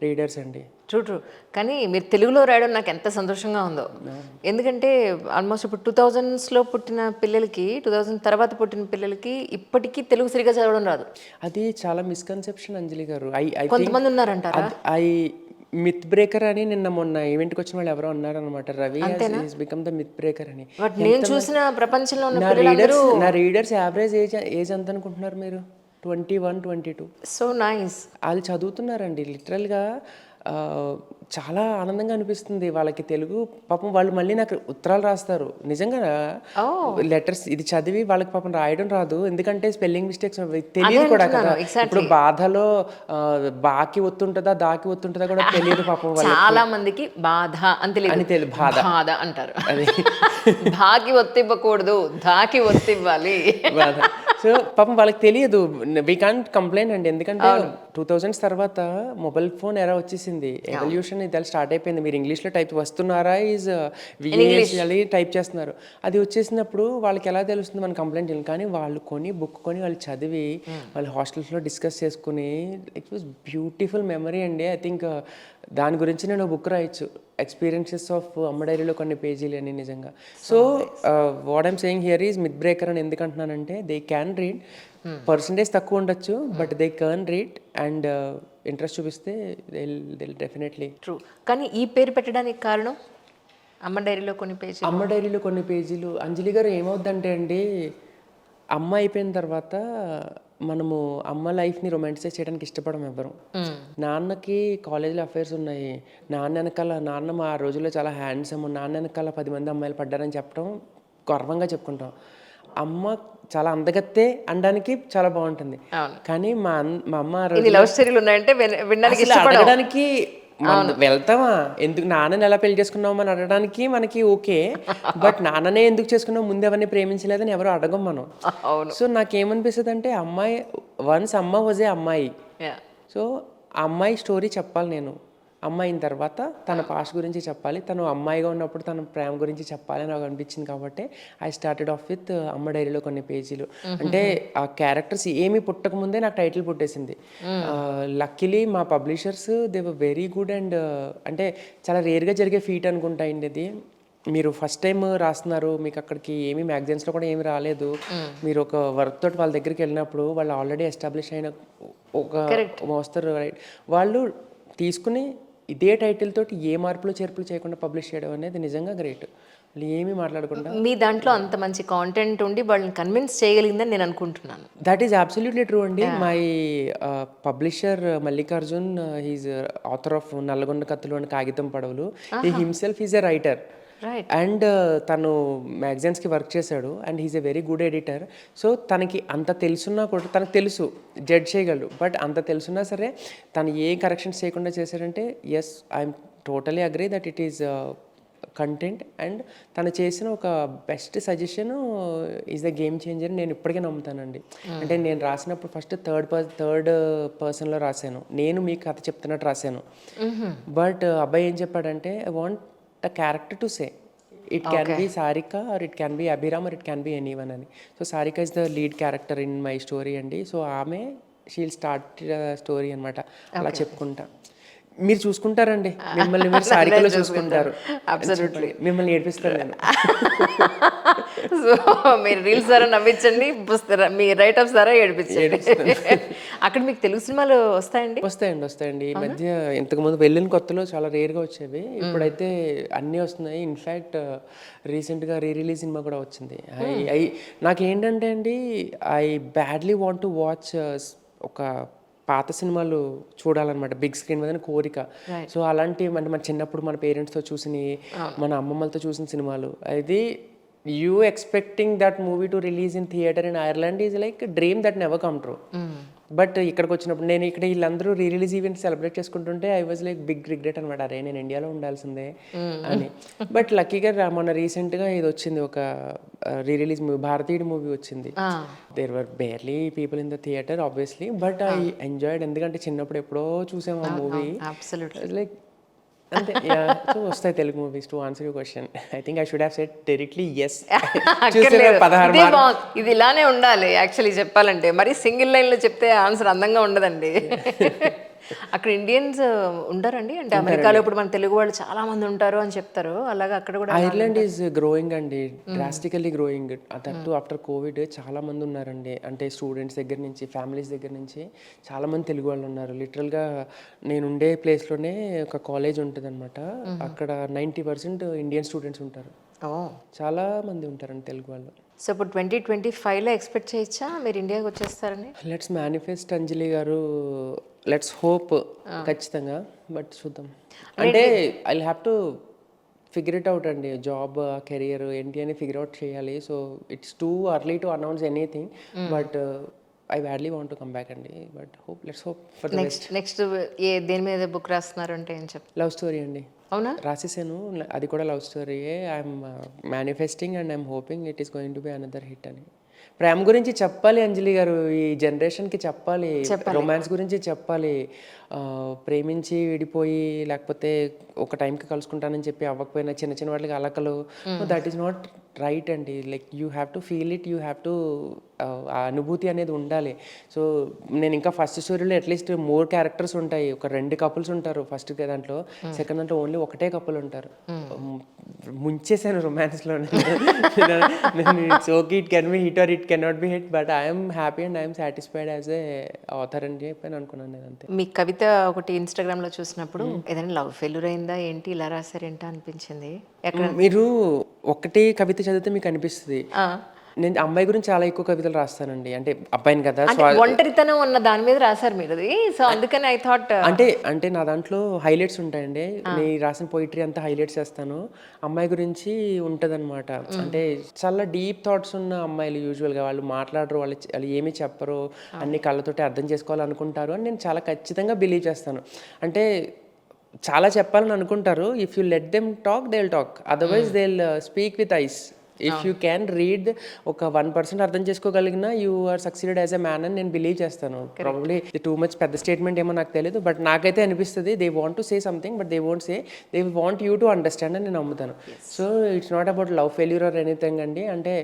readers అండి. ట్రూ. కానీ మీరు తెలుగులో రాయడం నాకు ఎంత సంతోషంగా ఉందో. ఎందుకంటే ఆల్మోస్ట్ ఇప్పుడు 2000s పుట్టిన పిల్లలకి, 2000 తర్వాత పుట్టిన పిల్లలకి ఇప్పటికీ తెలుగు సరిగా చదవడం రాదు. అది చాలా మిస్కన్సెప్షన్ అంజలి గారు. కొంతమంది ఉన్నారంటారా? మిత్ బ్రేకర్ అని నిన్న మొన్న ఈవెంట్కి వచ్చిన వాళ్ళు ఎవరో అన్నారనమాట, Ravi has become the myth breaker అని. నేను చూసిన ప్రపంచంలో నా రీడర్స్ యావరేజ్ ఏజ్ ఎంత అనుకుంటున్నారు మీరు? 21, 22. So nice. వాళ్ళు చదువుతున్నారండి లిటరల్గా. చాలా ఆనందంగా అనిపిస్తుంది వాళ్ళకి తెలుగు. పాపం వాళ్ళు మళ్ళీ నాకు ఉత్తరాలు రాస్తారు నిజంగా, లెటర్స్. ఇది చదివి వాళ్ళకి పాపం రాయడం రాదు, ఎందుకంటే స్పెల్లింగ్ మిస్టేక్స్ తెలియదు కూడా కదా. ఇప్పుడు బాధలో బాకి ఒత్తుంటుందా దాకి ఒత్తుంటుందా కూడా తెలియదు పాపం. చాలా మందికి బాధ అని తెలియదు, బాధ అంటారు. అది బాకి ఒత్తివ్వకూడదు, దాకి ఒత్తివ్వాలి. సో పాపం వాళ్ళకి తెలియదు. వీ కాంట్ కంప్లైంట్ అండి, ఎందుకంటే 2000s తర్వాత మొబైల్ ఫోన్ ఎరా వచ్చేసింది. ఎవల్యూషన్ ఇది స్టార్ట్ అయిపోయింది. మీరు ఇంగ్లీష్లో టైప్ వస్తున్నారా ఈజ్ విఏఎస్ఎల్ టైప్ చేస్తున్నారు. అది వచ్చేసినప్పుడు వాళ్ళకి ఎలా తెలుస్తుంది మన కంప్లైంట్ చేయాలి. కానీ వాళ్ళు బుక్ కొని వాళ్ళు చదివి వాళ్ళు హాస్టల్స్లో డిస్కస్ చేసుకుని, ఇట్ వాజ్ బ్యూటిఫుల్ మెమరీ అండి. ఐ థింక్ దాని గురించి నేను బుక్ రాయొచ్చు, ఎక్స్పీరియన్సెస్ ఆఫ్ అమ్మ డైరీలో కొన్ని పేజీలు అని నిజంగా. So what I'm saying here is myth breaker అని ఎందుకు అంటున్నానంటే, దే క్యాన్ రీడ్, పర్సంటేజ్ తక్కువ ఉండొచ్చు, but they can read and interest చూపిస్తే దిల్ డెఫినెట్లీ. ట్రూ. కానీ ఈ పేరు పెట్టడానికి కారణం అమ్మ డైరీలో కొన్ని పేజీలు. అంజలి గారు ఏమవుద్దంటే అండి, అమ్మ అయిపోయిన తర్వాత మనము అమ్మ లైఫ్ని రొమాంటిసైజ్ చేయడానికి ఇష్టపడం ఎవ్వరం. నాన్నకి కాలేజ్లో అఫైర్స్ ఉన్నాయి, నాన్న మా రోజుల్లో చాలా హ్యాండ్సమ్, నాన్న వెనకాల 10 మంది అమ్మాయిలు పడ్డారని చెప్పడం గర్వంగా చెప్పుకుంటాం. అమ్మ చాలా అందగత్తే అనడానికి చాలా బాగుంటుంది. కానీ మా అమ్మ లవ్ స్టోరీలు ఉన్నాయంటే అడగడానికి వెళ్తామా, ఎందుకు నాన్నని ఎలా పెళ్లి చేసుకున్నావు అని అడగడానికి మనకి ఓకే, బట్ నాన్ననే ఎందుకు చేసుకున్నావు, ముందు ఎవరిని ప్రేమించలేదని ఎవరు అడగం మనం. సో నాకేమనిపిస్తుంది అంటే, వన్స్ అమ్మ వాజ్ ఏ అమ్మాయి. సో ఆ అమ్మాయి స్టోరీ చెప్పాలి నేను. అమ్మాయిన తర్వాత తన పాస్ట్ గురించి చెప్పాలి, తను అమ్మాయిగా ఉన్నప్పుడు తన ప్రేమ గురించి చెప్పాలి అని నాకు అనిపించింది. కాబట్టి ఐ స్టార్టెడ్ ఆఫ్ విత్ అమ్మ డైరీలో కొన్ని పేజీలు. అంటే ఆ క్యారెక్టర్స్ ఏమీ పుట్టకముందే నాకు టైటిల్ పుట్టేసింది. లక్కీలీ మా publishers they were very good. And అంటే చాలా రేర్గా జరిగే ఫీట్ అనుకుంటా అండి ఇది. మీరు ఫస్ట్ టైం రాస్తున్నారు, మీకు అక్కడికి ఏమీ మ్యాగజైన్స్లో కూడా ఏమి రాలేదు, మీరు ఒక వర్క్ తోటి వాళ్ళ దగ్గరికి వెళ్ళినప్పుడు వాళ్ళు ఆల్రెడీ ఎస్టాబ్లిష్ అయిన ఒక మోస్తారు రైట్, వాళ్ళు తీసుకుని ఇదే టైటిల్ తోటి ఏ మార్పులు చేర్పులు చేయకుండా పబ్లిష్ చేయడం అనేది నిజంగా గ్రేట్. వాళ్ళు ఏమీ మాట్లాడకుండా. మీ దాంట్లో అంత మంచి కాంటెంట్ ఉండి వాళ్ళని కన్విన్స్ చేయగలిగిందని నేను అనుకుంటున్నాను. దట్ ఈస్ అబ్సల్యూట్లీ ట్రూ అండి. My publisher Mallikarjun, he's author of Nalgonda Kathulu and Kagitham Padavalu. He himself is a writer and తను మ్యాగజైన్స్కి వర్క్ చేశాడు and he's a very good editor. So తనకి అంత తెలుసున్నా కూడా, తనకు తెలుసు జడ్జ్ చేయగలడు, బట్ అంత తెలుసున్నా సరే తను ఏ కరెక్షన్స్ చేయకుండా చేశాడంటే yes, I'm totally agree that it is content. And తను చేసిన ఒక best suggestion is the game changer నేను ఇప్పటికే నమ్ముతానండి. అంటే నేను రాసినప్పుడు ఫస్ట్ థర్డ్ పర్సన్లో రాశాను, నేను మీకు కథ చెప్తున్నట్టు రాశాను. బట్ అబ్బాయి ఏం చెప్పాడంటే, I want the character to say it can be Sarika or it can be Abhiram or it can be anyone అని. So Sarika is the lead character in my story అండి. సో ఆమె షీల్ స్టార్ట్ స్టోరీ అనమాట. అలా చెప్పుకుంటా మీరు చూసుకుంటారండి, మిమ్మల్ని మీరు సారికలో చూసుకుంటారు, మిమ్మల్ని ఏడిపిస్తారు నేను. సో మీరు రీల్స్ ద్వారా నవ్వించండి, మీ రైటప్స్ ద్వారా ఏడిపించండి. అక్కడ మీకు తెలుగు సినిమాలు వస్తాయండి? వస్తాయండి. ఈ మధ్య ఇంతకుముందు వెళ్ళిన కొత్తలో చాలా రేర్గా వచ్చేవి, ఇప్పుడైతే అన్నీ వస్తున్నాయి. ఇన్ఫ్యాక్ట్ రీసెంట్గా రిలీజ్ సినిమా కూడా వచ్చింది. నాకేంటంటే అండి, I badly want to watch ఒక పాత సినిమాలు చూడాలన్నమాట, బిగ్ స్క్రీన్ మీద కోరిక. సో అలాంటి అంటే మన చిన్నప్పుడు మన పేరెంట్స్తో చూసిన, మన అమ్మమ్మలతో చూసిన సినిమాలు, అది you expecting that movie to release in theatre in Ireland is like dream that never come true. But ఇక్కడికి వచ్చినప్పుడు నేను ఇక్కడ వీళ్ళందరూ రిలీజ్ ఈవెంట్ సెలబ్రేట్ చేసుకుంటుంటే I was like big regret అనమాట, అరే నేను ఇండియాలో ఉండాల్సిందే అని. బట్ లక్కీగా మొన్న రీసెంట్గా ఇది వచ్చింది, ఒక రిలీజ్ మూవీ, భారతీయుడు మూవీ వచ్చింది. There were barely people in the theatre obviously, but I enjoyed. ఎందుకంటే చిన్నప్పుడు ఎప్పుడో చూసాము ఆ మూవీ. లైక్ అంతే. సో వస్తాయి Telugu movies. To answer your question, I think I should have said directly yes. 16 ఇది ఇలానే ఉండాలి యాక్చువల్లీ చెప్పాలంటే, మరి సింగిల్ లైన్లో చెప్తే ఆన్సర్ అందంగా ఉండదండి. అక్కడ ఇండియన్స్ ఉంటారండి, అంటే అమెరికాలో ఇప్పుడు మన తెలుగు వాళ్ళు చాలా మంది ఉంటారు అని చెప్తారు, అలాగే అక్కడ కూడా? ఐర్లాండ్ ఈజ్ గ్రోయింగ్ అండి, drastically growing. That after Covid చాలా మంది ఉన్నారండి. అంటే స్టూడెంట్స్ దగ్గర నుంచి, ఫ్యామిలీస్ దగ్గర నుంచి చాలా మంది తెలుగు వాళ్ళు ఉన్నారు. లిటరల్గా నేను ఉండే ప్లేస్లోనే ఒక కాలేజ్ ఉంటుంది అనమాట, అక్కడ 90% ఇండియన్ స్టూడెంట్స్ ఉంటారు. చాలా మంది ఉంటారండి తెలుగు వాళ్ళు. సో ఇప్పుడు 2025లో ఎక్స్పెక్ట్ చేయొచ్చా మీరు ఇండియాకి వచ్చేస్తారని? లెట్స్ మేనిఫెస్ట్ అంజలి గారు, లెట్స్ హోప్ ఖచ్చితంగా. బట్ చూద్దాం. అంటే I have to figure it out అండి, జాబ్ కెరియర్ ఏంటి అని ఫిగర్ అవుట్ చేయాలి. So it's too early to announce anything, but I badly want to come back అండి. But hope, let's hope for the best. Next దేని మీద book రాస్తున్నారు అంటే ఏం చెప్తారు? లవ్ స్టోరీ అండి. అవునా? రాసేసాను, అది కూడా లవ్ స్టోరీయే. I'm manifesting and I'm hoping it is going to be another hit అని. ప్రేమ గురించి చెప్పాలి అంజలి గారు, ఈ జనరేషన్కి చెప్పాలి, రొమాన్స్ గురించి చెప్పాలి. ప్రేమించి విడిపోయి, లేకపోతే ఒక టైంకి కలుసుకుంటానని చెప్పి అవ్వకపోయినా చిన్న చిన్న వాటికి అలకలు, దట్ ఈస్ నాట్ రైట్ అండి. Like you have to feel it, you have to, ఆ అనుభూతి అనేది ఉండాలి. సో నేను ఇంకా ఫస్ట్ స్టోరీలో అట్లీస్ట్ 3 క్యారెక్టర్స్ ఉంటాయి, ఒక 2 కపుల్స్ ఉంటారు ఫస్ట్ దాంట్లో, సెకండ్ దాంట్లో ఓన్లీ ఒకటే కపుల్ ఉంటారు. ముంచేసాను రొమాన్స్లో. It's okay, it can be hit or it can not be hit, but I'm happy and I'm satisfied as a author అని చెప్పి అనుకున్నాను నేను. అంతే. మీ కవిత ఒకటి ఇన్స్టాగ్రామ్లో చూసినప్పుడు ఏదైనా లవ్ ఫెయిల్యూర్ అయిందా ఏంటి, ఇలా రాశారేంటా అనిపించింది. మీరు ఒకటి కవిత చదివితే మీకు అనిపిస్తుంది. నేను అమ్మాయి గురించి చాలా ఎక్కువ కవితలు రాస్తానండి, అంటే అబ్బాయిని కదా, ఒంటరితనం ఉన్న దాని మీద రాశారు మీరు, సో అందుకని ఐ థాట్. అంటే నా దాంట్లో హైలైట్స్ ఉంటాయండి, నేను రాసిన పోయిటరీ అంతా హైలైట్స్ చేస్తాను. అమ్మాయి గురించి ఉంటదన్నమాట. అంటే చాలా డీప్ థాట్స్ ఉన్న అమ్మాయిలు యూజువల్గా వాళ్ళు మాట్లాడరు, వాళ్ళు ఏమీ చెప్పరు, అన్ని కళ్ళతోటి అర్థం చేసుకోవాలనుకుంటారు అని నేను చాలా ఖచ్చితంగా బిలీవ్ చేస్తాను. అంటే చాలా చెప్పాలని అనుకుంటారు, if you let them talk they will talk, otherwise they will speak with eyes. If you can read, ఒక 1% అర్థం చేసుకోగలిగినా you are succeeded as a man అని నేను బిలీవ్ చేస్తాను. ప్రాబబ్లీ టూ మచ్ పెద్ద స్టేట్మెంట్ ఏమో నాకు తెలియదు, బట్ నాకైతే అనిపిస్తుంది they want to say something but they won't say, they want you to understand అని నేను నమ్ముతాను. So it's not about love failure are anything అండి. అంటే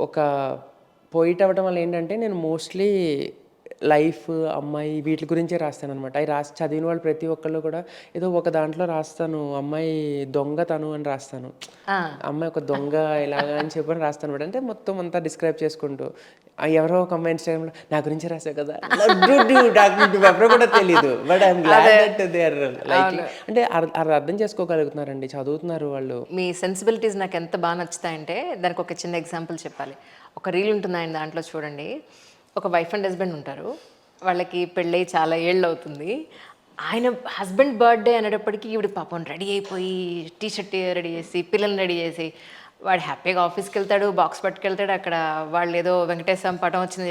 ఒక పోయిట్ అవ్వడం వల్ల ఏంటంటే నేను మోస్ట్లీ లైఫ్, అమ్మాయి వీటి గురించే రాస్తాను అనమాట. అవి చదివిన వాళ్ళు ప్రతి ఒక్కళ్ళు కూడా ఏదో ఒక దాంట్లో రాస్తాను, అమ్మాయి దొంగ తను అని రాస్తాను, అమ్మాయి ఒక దొంగ ఇలాగా అని చెప్పని రాస్తాను అనమాట. అంటే మొత్తం అంతా డిస్క్రైబ్ చేసుకుంటూ ఎవరో ఒక అమ్మాయి ఇన్స్టాగ్రామ్లో నా గురించి రాసావు కదా, నాకు ఎవరో కూడా తెలియదు, but I'm glad that they are like, అంటే అర్థం చేసుకోగలుగుతున్నారండి, చదువుతున్నారు వాళ్ళు. మీ సెన్సిబిలిటీస్ నాకు ఎంత బాగా నచ్చుతాయంటే దానికి ఒక చిన్న ఎగ్జాంపుల్ చెప్పాలి. ఒక రీల్ ఉంటుంది ఆయన దాంట్లో చూడండి, ఒక వైఫ్ అండ్ హస్బెండ్ ఉంటారు, వాళ్ళకి పెళ్ళై చాలా ఏళ్ళు అవుతుంది. ఆయన హస్బెండ్ బర్త్డే అనేటప్పటికీ ఈవిడ పాపం రెడీ అయిపోయి టీషర్ట్ రెడీ చేసి పిల్లల్ని రెడీ చేసి వాడు హ్యాపీగా ఆఫీస్కి వెళ్తాడు, బాక్స్ పట్టుకెళ్తాడు. అక్కడ వాళ్ళు ఏదో వెంకటేశ్వర పటం వచ్చింది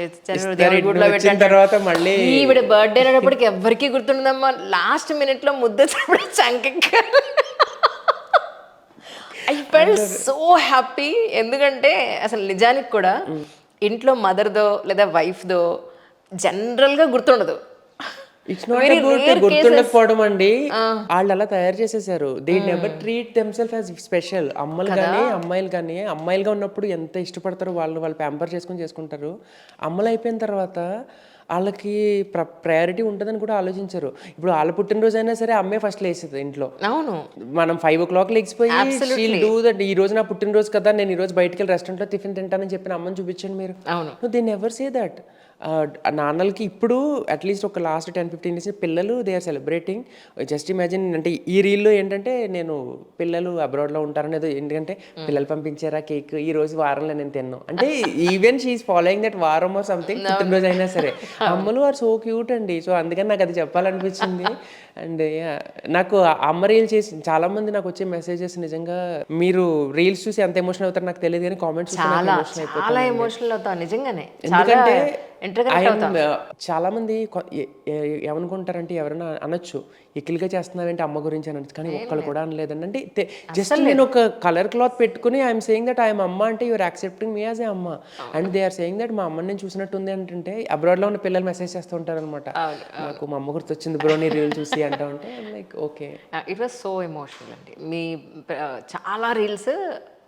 దేవుడి గుడిలో పెట్టిన తర్వాత మళ్ళీ ఈవిడ బర్త్డే అనేటప్పటికి ఎవరికి గుర్తుండదమ్మా, లాస్ట్ మినిట్లో ముద్ద చంకెక్క. I felt so happy. ఎందుకంటే అసలు నిజానికి కూడా ఇంట్లో మదర్దో లేదా వైఫ్దో జనరల్గా గుర్తుండదు. ఇట్స్ నాట్ అబౌట్ గుర్తుండకపోవడం అండి, వాళ్ళు అలా తయారు చేసేసారు. They never treat themself as special. అమ్మలు కానీ అమ్మాయిలు కానీ, అమ్మాయిలుగా ఉన్నప్పుడు ఎంత ఇష్టపడతారో వాళ్ళు ప్యాంపర్ చేసుకుంటారు. అమ్మలు అయిపోయిన తర్వాత వాళ్ళకి ప్రయారిటీ ఉంటుందని కూడా ఆలోచించరు. ఇప్పుడు వాళ్ళ పుట్టినరోజు అయినా సరే అమ్మే ఫస్ట్ లేస్తుంది ఇంట్లో. అవును, మనం 5 o'clock లేచిపోయి ఈ రోజు నా పుట్టినరోజు కదా, నేను ఈ రోజు బయటికి వెళ్ళి రెస్టారెంట్లో టిఫిన్ తింటానని చెప్పిన అమ్మని చూపించండి మీరు. అవును, దే నెవర్ సే దట్. నాన్నలకి ఇప్పుడు అట్లీస్ట్ ఒక లాస్ట్ 10-15 days పిల్లలు they are celebrating. Just imagine, అంటే ఈ రీల్లో ఏంటంటే నేను పిల్లలు అబ్రాడ్లో ఉంటారని ఏదో, ఎందుకంటే పిల్లలు పంపించారా కేక్, ఈ రోజు వారంలో నేను తిన్నాను అంటే ఈవెన్ షీఈస్ ఫాలోయింగ్ దట్ వారం ఆర్ సంథింగ్, పుట్టినరోజు అయినా సరే. అమ్మలు ఆర్ సో క్యూట్ అండి. సో అందుకని నాకు అది చెప్పాలనిపించింది. అండ్ నాకు అమ్మ రీల్ చేసి చాలా మంది నాకు వచ్చే మెసేజెస్, నిజంగా మీరు రీల్స్ చూసి ఎంత ఎమోషనల్ అవుతారు నాకు తెలియదు కానీ కామెంట్స్ చాలా ఎమోషనల్ అవుతాం నిజంగానే. ఎందుకంటే చాలా మంది ఏమనుకుంటారంటే, ఎవరైనా అనొచ్చు ఎక్కిలిగా చేస్తున్నావేంటి అమ్మ గురించి అనొచ్చు, కానీ ఒక్కళ్ళు కూడా అనలేదండి. అంటే జస్ట్ నేను ఒక కలర్ క్లాత్ పెట్టుకుని ఐఎమ్ సేయింగ్ దట్ ఐఎమ్ అమ్మ అంటే you are accepting me as a అమ్మ, and they are saying that మా అమ్మని నేను చూసినట్టుంది అంటే. అబ్రాడ్లో ఉన్న పిల్లలు మెసేజ్ చేస్తూ ఉంటారు అనమాట, నాకు మా అమ్మ గుర్తొచ్చింది బ్రో నీ రీల్ చూసి అంటూ ఉంటే like okay. It was so emotional అండి. మీ చాలా రీల్స్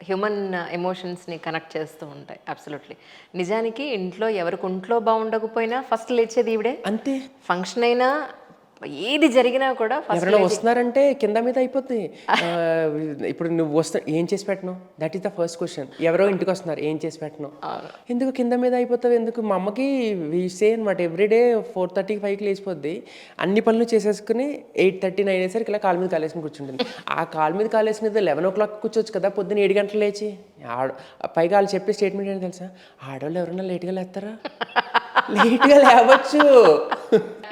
హ్యూమన్ ఎమోషన్స్ని కనెక్ట్ చేస్తూ ఉంటాయి. అబ్సల్యూట్లీ. నిజానికి ఇంట్లో ఎవరికి ఒంట్లో బాగుండకపోయినా ఫస్ట్ లేచేది ఈవిడే. అంతే. ఫంక్షన్ అయినా ఏది జరిగినా కూడా ఎవరైనా వస్తున్నారంటే కింద మీద అయిపోద్ది. ఇప్పుడు నువ్వు ఏం చేసి పెట్టను, that is the first question. ఎవరో ఇంటికి వస్తున్నారు, ఏం చేసి పెట్టను, ఎందుకు కింద మీద అయిపోతావు ఎందుకు. మా అమ్మకి సే అనమాట, ఎవ్రీడే 4:30-5కి లేచిపోద్ది, అన్ని పనులు చేసేసుకుని 8:30-9 అయ్యేసరికి ఇలా కాలు మీద కాలేసుకుని కూర్చుంటుంది. ఆ కాలు మీద కాలేసుకునేది 11 o'clock కూర్చోవచ్చు కదా, పొద్దున్న 7 గంటలు లేచి. పైగా వాళ్ళు చెప్పే స్టేట్మెంట్ ఏంటి తెలుసా, ఆడవాళ్ళు ఎవరైనా లేట్గా లేస్తారా, లేట్గా లేవచ్చు.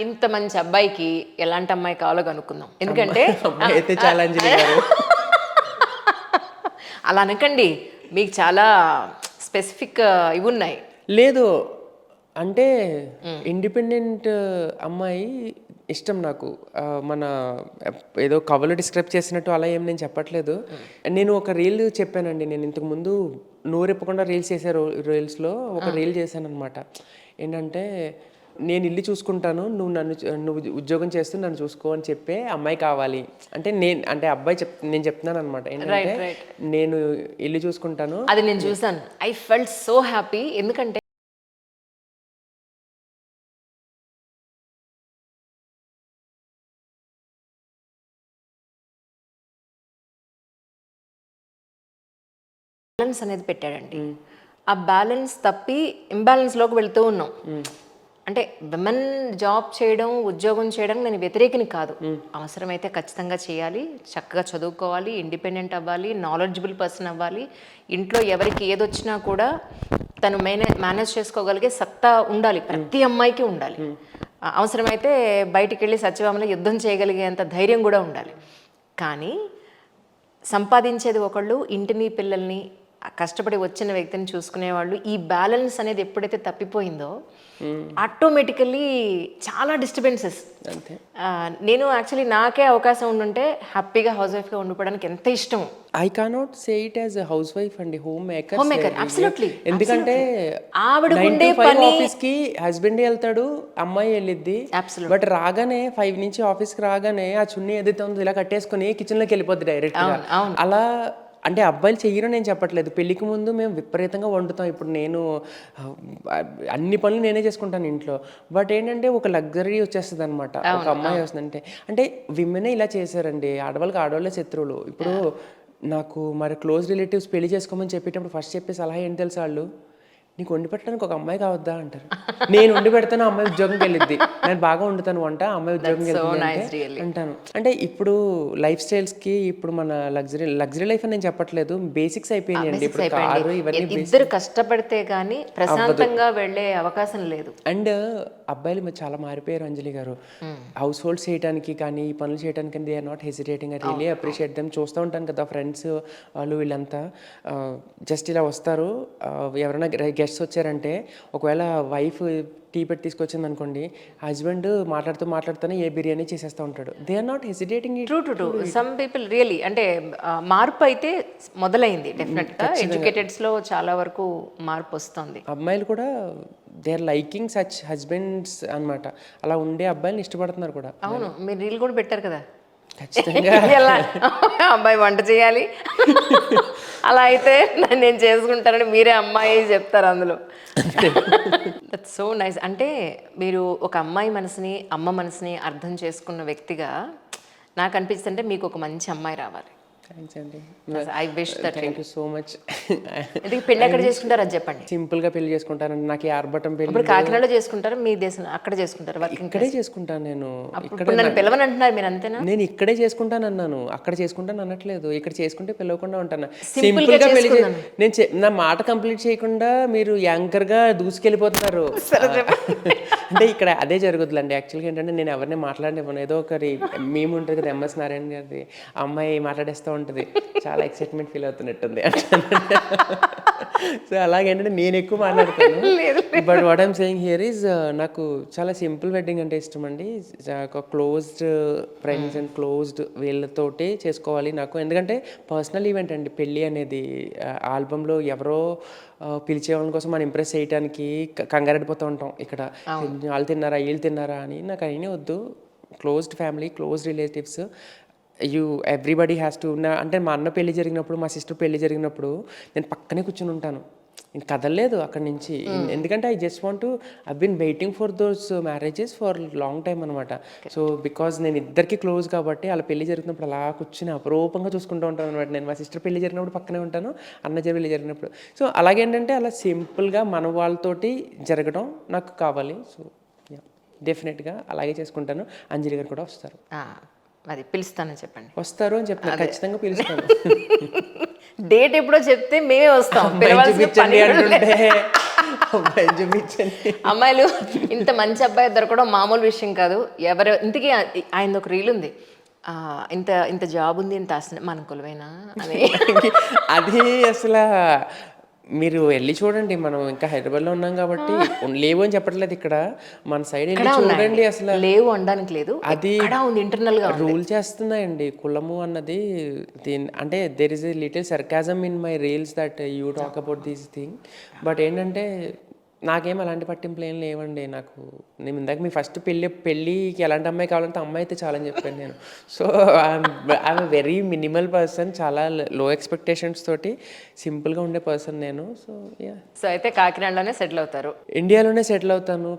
ఇంత మంచి అబ్బాయికి ఎలాంటి అమ్మాయి కావాలో కనుక్కుందాం. ఎందుకంటే అయితే ఛాలెంజ్ అలా అనకండి, మీకు చాలా స్పెసిఫిక్ ఇవి ఉన్నాయి. లేదు అంటే ఇండిపెండెంట్ అమ్మాయి ఇష్టం నాకు. మన ఏదో కవర్లో డిస్క్రైబ్ చేసినట్టు అలా ఏం నేను చెప్పట్లేదు. నేను ఒక రీల్ చెప్పానండి, నేను ఇంతకుముందు నోరెప్పకుండా రీల్స్ చేసే రీల్స్లో ఒక రీల్ చేశాను అనమాట. ఏంటంటే, నేను ఇల్లు చూసుకుంటాను, నువ్వు ఉద్యోగం చేస్తూ నన్ను చూసుకో అని చెప్పే అమ్మాయి కావాలి. అంటే అబ్బాయి నేను చెప్తున్నాను అనమాట. ఏంటంటే నేను ఇల్లు చూసుకుంటాను. అది నేను చూసాను. I felt so happy. ఎందుకంటే బ్యాలెన్స్ అనేది పెట్టాడండి. ఆ బ్యాలెన్స్ తప్పి ఇంబ్యాలెన్స్లోకి వెళ్తూ ఉన్నాం. అంటే విమెన్ జాబ్ చేయడం, ఉద్యోగం చేయడం నేను వ్యతిరేకిని కాదు. అవసరమైతే ఖచ్చితంగా చేయాలి, చక్కగా చదువుకోవాలి, ఇండిపెండెంట్ అవ్వాలి, నాలెడ్జబుల్ పర్సన్ అవ్వాలి. ఇంట్లో ఎవరికి ఏదొచ్చినా కూడా తను మేనేజ్ చేసుకోగలిగే సత్తా ఉండాలి, ప్రతి అమ్మాయికి ఉండాలి. అవసరమైతే బయటికి వెళ్ళి సత్యభామలో యుద్ధం చేయగలిగేంత ధైర్యం కూడా ఉండాలి. కానీ సంపాదించేది ఒకళ్ళు, ఇంటిని పిల్లల్ని కష్టపడి వచ్చిన వ్యక్తిని చూసుకునేవాళ్ళు. ఈ బ్యాలెన్స్ అనేది ఎప్పుడైతే తప్పిపోయిందో ఆటోమేటికల్లీ చాలా డిస్టర్బెన్సెస్. నేను యాక్చువల్లీ నాకే అవకాశం ఉండుంటే హ్యాపీగా హౌస్ వైఫ్గా ఉండిపోవడానికి ఎంత ఇష్టం. I cannot say it as house wife అండి, హోమ్ మేకర్. అబ్సల్యూట్లీ. ఎందుకంటే ఆవిడకుండే పని, ఆఫీస్కి హస్బెండ్ వెళ్తాడు, అమ్మాయి వెళ్ళిద్ది. బట్ రాగానే 5 నుంచి ఆఫీస్కి రాగానే ఆ చున్నీ ఏదైతే ఉందో ఇలా కట్టేసుకుని కిచెన్లోకి వెళ్ళిపోద్ది డైరెక్ట్ గా. అలా అంటే అబ్బాయిలు చెయ్యరు నేను చెప్పట్లేదు. పెళ్ళికి ముందు మేము విపరీతంగా వండుతాం. ఇప్పుడు నేను అన్ని పనులు నేనే చేసుకుంటాను ఇంట్లో. బట్ ఏంటంటే ఒక లగ్జరీ వచ్చేస్తుంది అనమాట. ఒక అమ్మాయి వస్తుందంటే అంటే విమెనే ఇలా చేశారండి. ఆడవాళ్ళకి ఆడవాళ్ళే శత్రువులు. ఇప్పుడు నాకు మరి క్లోజ్ రిలేటివ్స్ పెళ్లి చేసుకోమని చెప్పేటప్పుడు ఫస్ట్ చెప్పే సలహా ఏంటి తెలుసా వాళ్ళు, నీకు వండి పెట్టడానికి ఒక అమ్మాయి కావద్దా అంటారు. నేను వండి పెడతాను, అమ్మాయి ఉద్యోగంకి వెళ్ళిద్ది. నేను బాగా వండుతాను వంట, అమ్మాయి ఉద్యోగంకి వెళ్తుంది అంటాను. అంటే ఇప్పుడు లైఫ్ స్టైల్స్కి ఇప్పుడు మన లగ్జరీ లైఫ్ అని నేను చెప్పట్లేదు, బేసిక్స్ అయిపోయినాయండి. ఇప్పుడు కారు ఇవన్నీ ఇద్దరు కష్టపడితే కానీ ప్రశాంతంగా వెళ్ళే అవకాశం లేదు. అండ్ అబ్బాయిలు చాలా మారిపోయారు అంజలి గారు. హౌస్ హోల్డ్స్ చేయడానికి కానీ ఈ పనులు చేయడానికి they are not hesitating. I really appreciate them. చూస్తూ ఉంటాను కదా ఫ్రెండ్స్ వాళ్ళు వీళ్ళంతా జస్ట్ ఇలా వస్తారు. ఎవరైనా గెస్ట్స్ వచ్చారంటే ఒకవేళ వైఫ్ టీ పెట్టి తీసుకొచ్చింది అనుకోండి, హస్బెండ్ మాట్లాడుతూనే ఏ బిర్యానీ చేసేస్తూ ఉంటాడు. They are not hesitating. True some people really అంటే మార్పు అయితే మొదలైంది డెఫినెట్గా. ఎడ్యుకేటెడ్స్లో చాలా వరకు మార్పు వస్తుంది. అమ్మాయిలు కూడా they are liking such husbands అనమాట. అలా ఉండే అబ్బాయిని ఇష్టపడుతున్నారు కూడా. అవును, మీరు రీల్ కూడా పెట్టారు కదా, ఖచ్చితంగా ఎలా అబ్బాయి వంట చేయాలి అలా అయితే నేను చేసుకుంటానని మీరే అమ్మాయి చెప్తారు అందులో. That's so nice. అంటే మీరు ఒక అమ్మాయి మనసుని అమ్మ మనసుని అర్థం చేసుకున్న వ్యక్తిగా నాకు అనిపిస్తుంటే మీకు ఒక మంచి అమ్మాయి రావాలి. థ్యాంక్స్ అండి. I wish that. Thank you so much. ఎందుకు పెళ్ళి ఎక్కడ చేసుకుంటారు అది చెప్పండి. సింపుల్గా పెళ్లి చేసుకుంటానండి. నాకు ఈ ఆర్భటం పెళ్లి ఇప్పుడు కాకినాడలో చేసుకుంటారు, మీ దేశం అక్కడ చేసుకుంటారు, ఇక్కడే చేసుకుంటాను నేను. ఇప్పుడు నన్ను పిలవని అంటున్నారు మీరు, అంతేనా? నేను ఇక్కడే చేసుకుంటాను అన్నాను, అక్కడ చేసుకుంటాను అనట్లేదు. ఇక్కడ చేసుకుంటే పిలవకుండా ఉంటాను. సింపుల్గా పెళ్లి నేను నా మాట కంప్లీట్ చేయకుండా మీరు యాంకర్గా దూసుకెళ్ళిపోతున్నారు. అంటే ఇక్కడ అదే జరుగుతుందండి. యాక్చువల్గా ఏంటంటే నేను ఎవరిని మాట్లాడనివ్వను. ఏదో ఒకరి మేము ఉంటుంది కదా ఎంఎస్ నారాయణ గారిది, ఆ అమ్మాయి మాట్లాడేస్తూ ఉంటుంది, చాలా ఎక్సైట్మెంట్ ఫీల్ అవుతున్నట్టుంది. సో అలాగేంటంటే నేను ఎక్కువ మాట్లాడతాను. But what I'm saying here is నాకు చాలా సింపుల్ వెడ్డింగ్ అంటే ఇష్టం అండి. ఒక క్లోజ్డ్ ఫ్రెండ్స్ అండ్ క్లోజ్డ్ వీళ్ళతోటి చేసుకోవాలి నాకు. ఎందుకంటే పర్సనల్ ఈవెంట్ అండి పెళ్ళి అనేది. ఆల్బంలో ఎవరో పిలిచే వాళ్ళ కోసం మనం ఇంప్రెస్ చేయడానికి కంగారెడిపోతూ ఉంటాం. ఇక్కడ వాళ్ళు తిన్నారా వీళ్ళు తిన్నారా అని. నాకు అయినా వద్దు. Closed family, close relatives, everybody has to. అంటే మా అన్న పెళ్లి జరిగినప్పుడు, మా సిస్టర్ పెళ్లి జరిగినప్పుడు నేను పక్కనే కూర్చుని ఉంటాను, నేను కదలలేదు అక్కడి నుంచి. ఎందుకంటే I just want to I been waiting for those marriages for long time అనమాట. సో బికాజ్ నేను ఇద్దరికి క్లోజ్ కాబట్టి అలా పెళ్లి జరిగినప్పుడు అలా కూర్చుని అపరూపంగా చూసుకుంటూ ఉంటాను అనమాట. నేను మా సిస్టర్ పెళ్లి జరిగినప్పుడు పక్కనే ఉంటాను, అన్న పెళ్లి జరిగినప్పుడు. సో అలాగేంటంటే అలా సింపుల్గా మన వాళ్ళతోటి జరగడం నాకు కావాలి. సో డెఫినెట్గా అలాగే చేసుకుంటాను. అంజలి గారు కూడా వస్తారు. అది పిలుస్తానని చెప్పండి. వస్తారు అని చెప్తాను, ఖచ్చితంగా పిలుస్తాను. డేట్ ఎప్పుడో చెప్తే మేమే వస్తాం. అమ్మాయిలు ఇంత మంచి అబ్బాయి దొరకడం మామూలు విషయం కాదు. ఎవరు ఇంతకీ ఆయన ఒక రీల్ ఉంది, ఇంత ఇంత జాబ్ ఉంది, ఇంత ఆస్తి, మన కులవేనా అని. అది అసలు మీరు వెళ్ళి చూడండి. మనం ఇంకా హైదరాబాద్లో ఉన్నాం కాబట్టి లేవు అని చెప్పట్లేదు. ఇక్కడ మన సైడ్ వెళ్ళి చూడండి. అసలు లేవు అనడానికి లేదు, అది ఇంటర్నల్ గా రూల్ చేస్తున్నాయండి కులము అన్నది. అంటే there is a little sarcasm in my reels that you talk about this thing. But ఏంటంటే నాకేం అలాంటి పట్టింపులు ఏం లేవండి. నేను ఇందాక మీ ఫస్ట్ పెళ్ళికి ఎలాంటి అమ్మాయి కావాలంటే అమ్మాయి అయితే చాలని చెప్పాను నేను. So I'm very minimal person, చాలా లో ఎక్స్పెక్టేషన్స్ తోటి సింపుల్గా ఉండే పర్సన్ నేను. సో సో అయితే కాకినాడలోనే సెటిల్ అవుతారు? ఇండియాలోనే సెటిల్ అవుతాను.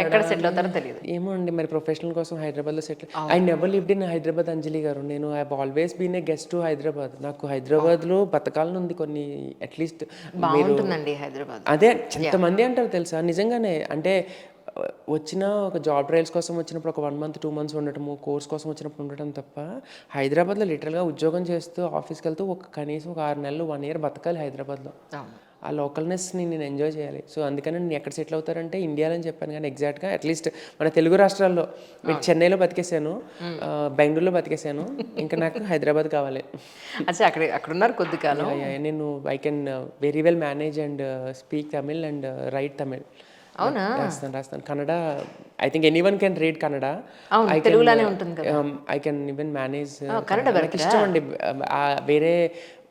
ఎక్కడ సెటిల్ అవుతారో తెలియదు. ఏమో అండి, మరి ప్రొఫెషనల్ కోసం హైదరాబాద్లో settle. I never lived in Hyderabad Anjali గారు. నేను I always been a guest to Hyderabad. నాకు హైదరాబాద్లో బతకాలని ఉంది కొన్ని, అట్లీస్ట్ బాగుంటుందండి హైదరాబాద్. అదే ఎంతమంది అంటారు తెలుసా, నిజంగానే. అంటే వచ్చిన ఒక జాబ్ ట్రయల్స్ కోసం వచ్చినప్పుడు ఒక 1 month 2 months ఉండటము, కోర్స్ కోసం వచ్చినప్పుడు ఉండటం తప్ప హైదరాబాద్లో లిటరల్గా ఉద్యోగం చేస్తూ ఆఫీస్కి వెళ్తూ కనీసం ఒక 6 నెలలు 1 year బతకాలి హైదరాబాద్లో. ఆ లోకల్నెస్ని నేను ఎంజాయ్ చేయాలి. సో అందుకని నేను ఎక్కడ సెటిల్ అవుతారంటే ఇండియాలో అని చెప్పాను. కానీ ఎగ్జాక్ట్గా అట్లీస్ట్ మన తెలుగు రాష్ట్రాల్లో మీరు చెన్నైలో బతికేసాను, బెంగళూరులో బతికేసాను, ఇంకా నాకు హైదరాబాద్ కావాలి. అక్కడ ఉన్నారు కొద్ది కాలం. నేను I can very well manage and speak Tamil and right Tamil. అవునా? రాస్తాను Kannada. I think anyone can read Kannada. తెలుగులోనే ఉంటుంది కదా. I can even manage. Kannada నాకు ఇష్టం అండి. వేరే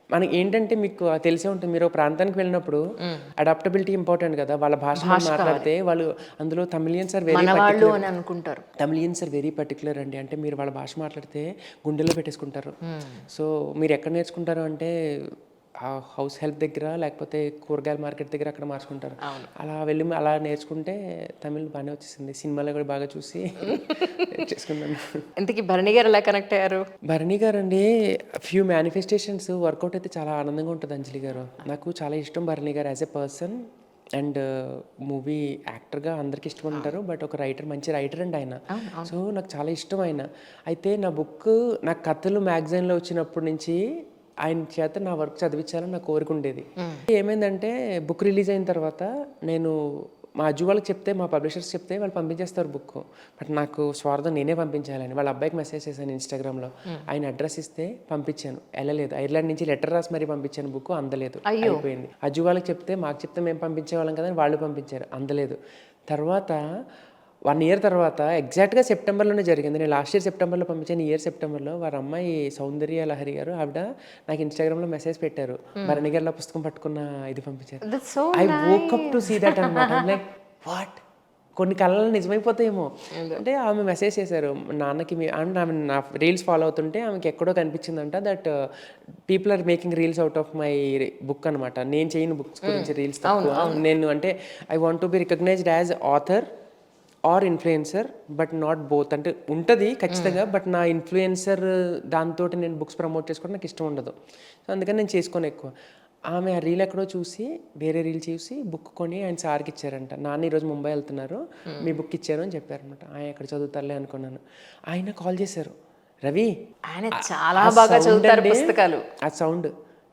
మనకి ఏంటంటే మీకు తెలిసే ఉంటుంది, మీరు ఒక ప్రాంతానికి వెళ్ళినప్పుడు అడాప్టబిలిటీ ఇంపార్టెంట్ కదా. వాళ్ళ భాష మాట్లాడితే వాళ్ళు అందులో తమిళియన్స్ ఆర్ వెరీ మనవాళ్ళు అని అనుకుంటారు. తమిళియన్స్ ఆర్ వెరీ పర్టికులర్ అండి. అంటే మీరు వాళ్ళ భాష మాట్లాడితే గుండెల్లో పెట్టేసుకుంటారు. సో మీరు ఎక్కడ నేర్చుకుంటారు అంటే ఆ హౌస్ హెల్ప్ దగ్గర, లేకపోతే కూరగాయల మార్కెట్ దగ్గర అక్కడ మార్చుకుంటారు. అలా వెళ్ళి అలా నేర్చుకుంటే తమిళ్ బాగానే వచ్చేసింది. సినిమాలో కూడా బాగా చూసి చేసుకున్నాను. ఇంతకీ భరణి గారు ఎలా కనెక్ట్ అయ్యారు? భరణి గారు అండి, ఫ్యూ మేనిఫెస్టేషన్స్ వర్కౌట్ అయితే చాలా ఆనందంగా ఉంటుంది అంజలి గారు. నాకు చాలా ఇష్టం Bharani garu as a person and movie యాక్టర్గా అందరికి ఇష్టం ఉంటారు. బట్ ఒక రైటర్, మంచి రైటర్ అండి ఆయన. సో నాకు చాలా ఇష్టం ఆయన. అయితే నా బుక్, నా కథలు మ్యాగజైన్లో వచ్చినప్పటి నుంచి ఆయన చేత నా వర్క్ చదివించాలని నా కోరిక ఉండేది. ఏమైందంటే బుక్ రిలీజ్ అయిన తర్వాత నేను మా అజ్జు వాళ్ళకి చెప్తే, మా పబ్లిషర్స్ చెప్తే వాళ్ళు పంపించేస్తారు బుక్. బట్ నాకు స్వార్థం నేనే పంపించాలని వాళ్ళ అబ్బాయికి మెసేజ్ చేశాను ఇన్స్టాగ్రామ్లో. ఆయన అడ్రస్ ఇస్తే పంపించాను, వెళ్ళలేదు. ఐర్లాండ్ నుంచి లెటర్ రాసి మరీ పంపించాను, బుక్ అందలేదు, అయిపోయింది. అజ్జు వాళ్ళకి చెప్తే, మాకు చెప్తే మేము పంపించేవాళ్ళం కదా అని వాళ్ళు పంపించారు, అందలేదు. తర్వాత 1 year తర్వాత ఎగ్జాక్ట్గా సెప్టెంబర్లోనే జరిగింది. నేను లాస్ట్ ఇయర్ సెప్టెంబర్లో పంపించాను, ఈ ఇయర్ సెప్టెంబర్లో వారి అమ్మాయి సౌందర్య లహరి గారు ఆవిడ నాకు ఇన్స్టాగ్రామ్లో మెసేజ్ పెట్టారు, భరణి గారిలో పుస్తకం పట్టుకున్న ఇది పంపించారు. I woke up to see that అనమాట. లైక్ వాట్, కొన్ని కళలు నిజమైపోతాయేమో అంటే. ఆమె మెసేజ్ చేశారు నాన్నకి, ఆమె నా రీల్స్ ఫాలో అవుతుంటే ఆమెకి ఎక్కడో కనిపించిందంట that people are making reels out of my book అనమాట. నేను చేయను బుక్స్ గురించి రీల్స్ తక్కువ. నేను అంటే I want to be recognised as author or influencer, but not both. అంటే ఉంటుంది ఖచ్చితంగా, బట్ నా ఇన్ఫ్లుయెన్సర్ దాంతో నేను బుక్స్ ప్రమోట్ చేసుకోవడం నాకు ఇష్టం ఉండదు. సో అందుకని నేను చేసుకోను ఎక్కువ. ఆమె ఆ రీల్ ఎక్కడో చూసి, వేరే రీల్ చూసి బుక్ కొని ఆయన సార్కి ఇచ్చారంట. నాన్న ఈరోజు ముంబై వెళ్తున్నారు, మీ బుక్ ఇచ్చారు అని చెప్పారనమాట. ఆయన ఎక్కడ చదువుతారులే అనుకున్నాను. ఆయన కాల్ చేశారు, రవి, ఆయన చాలా బాగా చదువుతారు పుస్తకాలు. ఆ సౌండ్,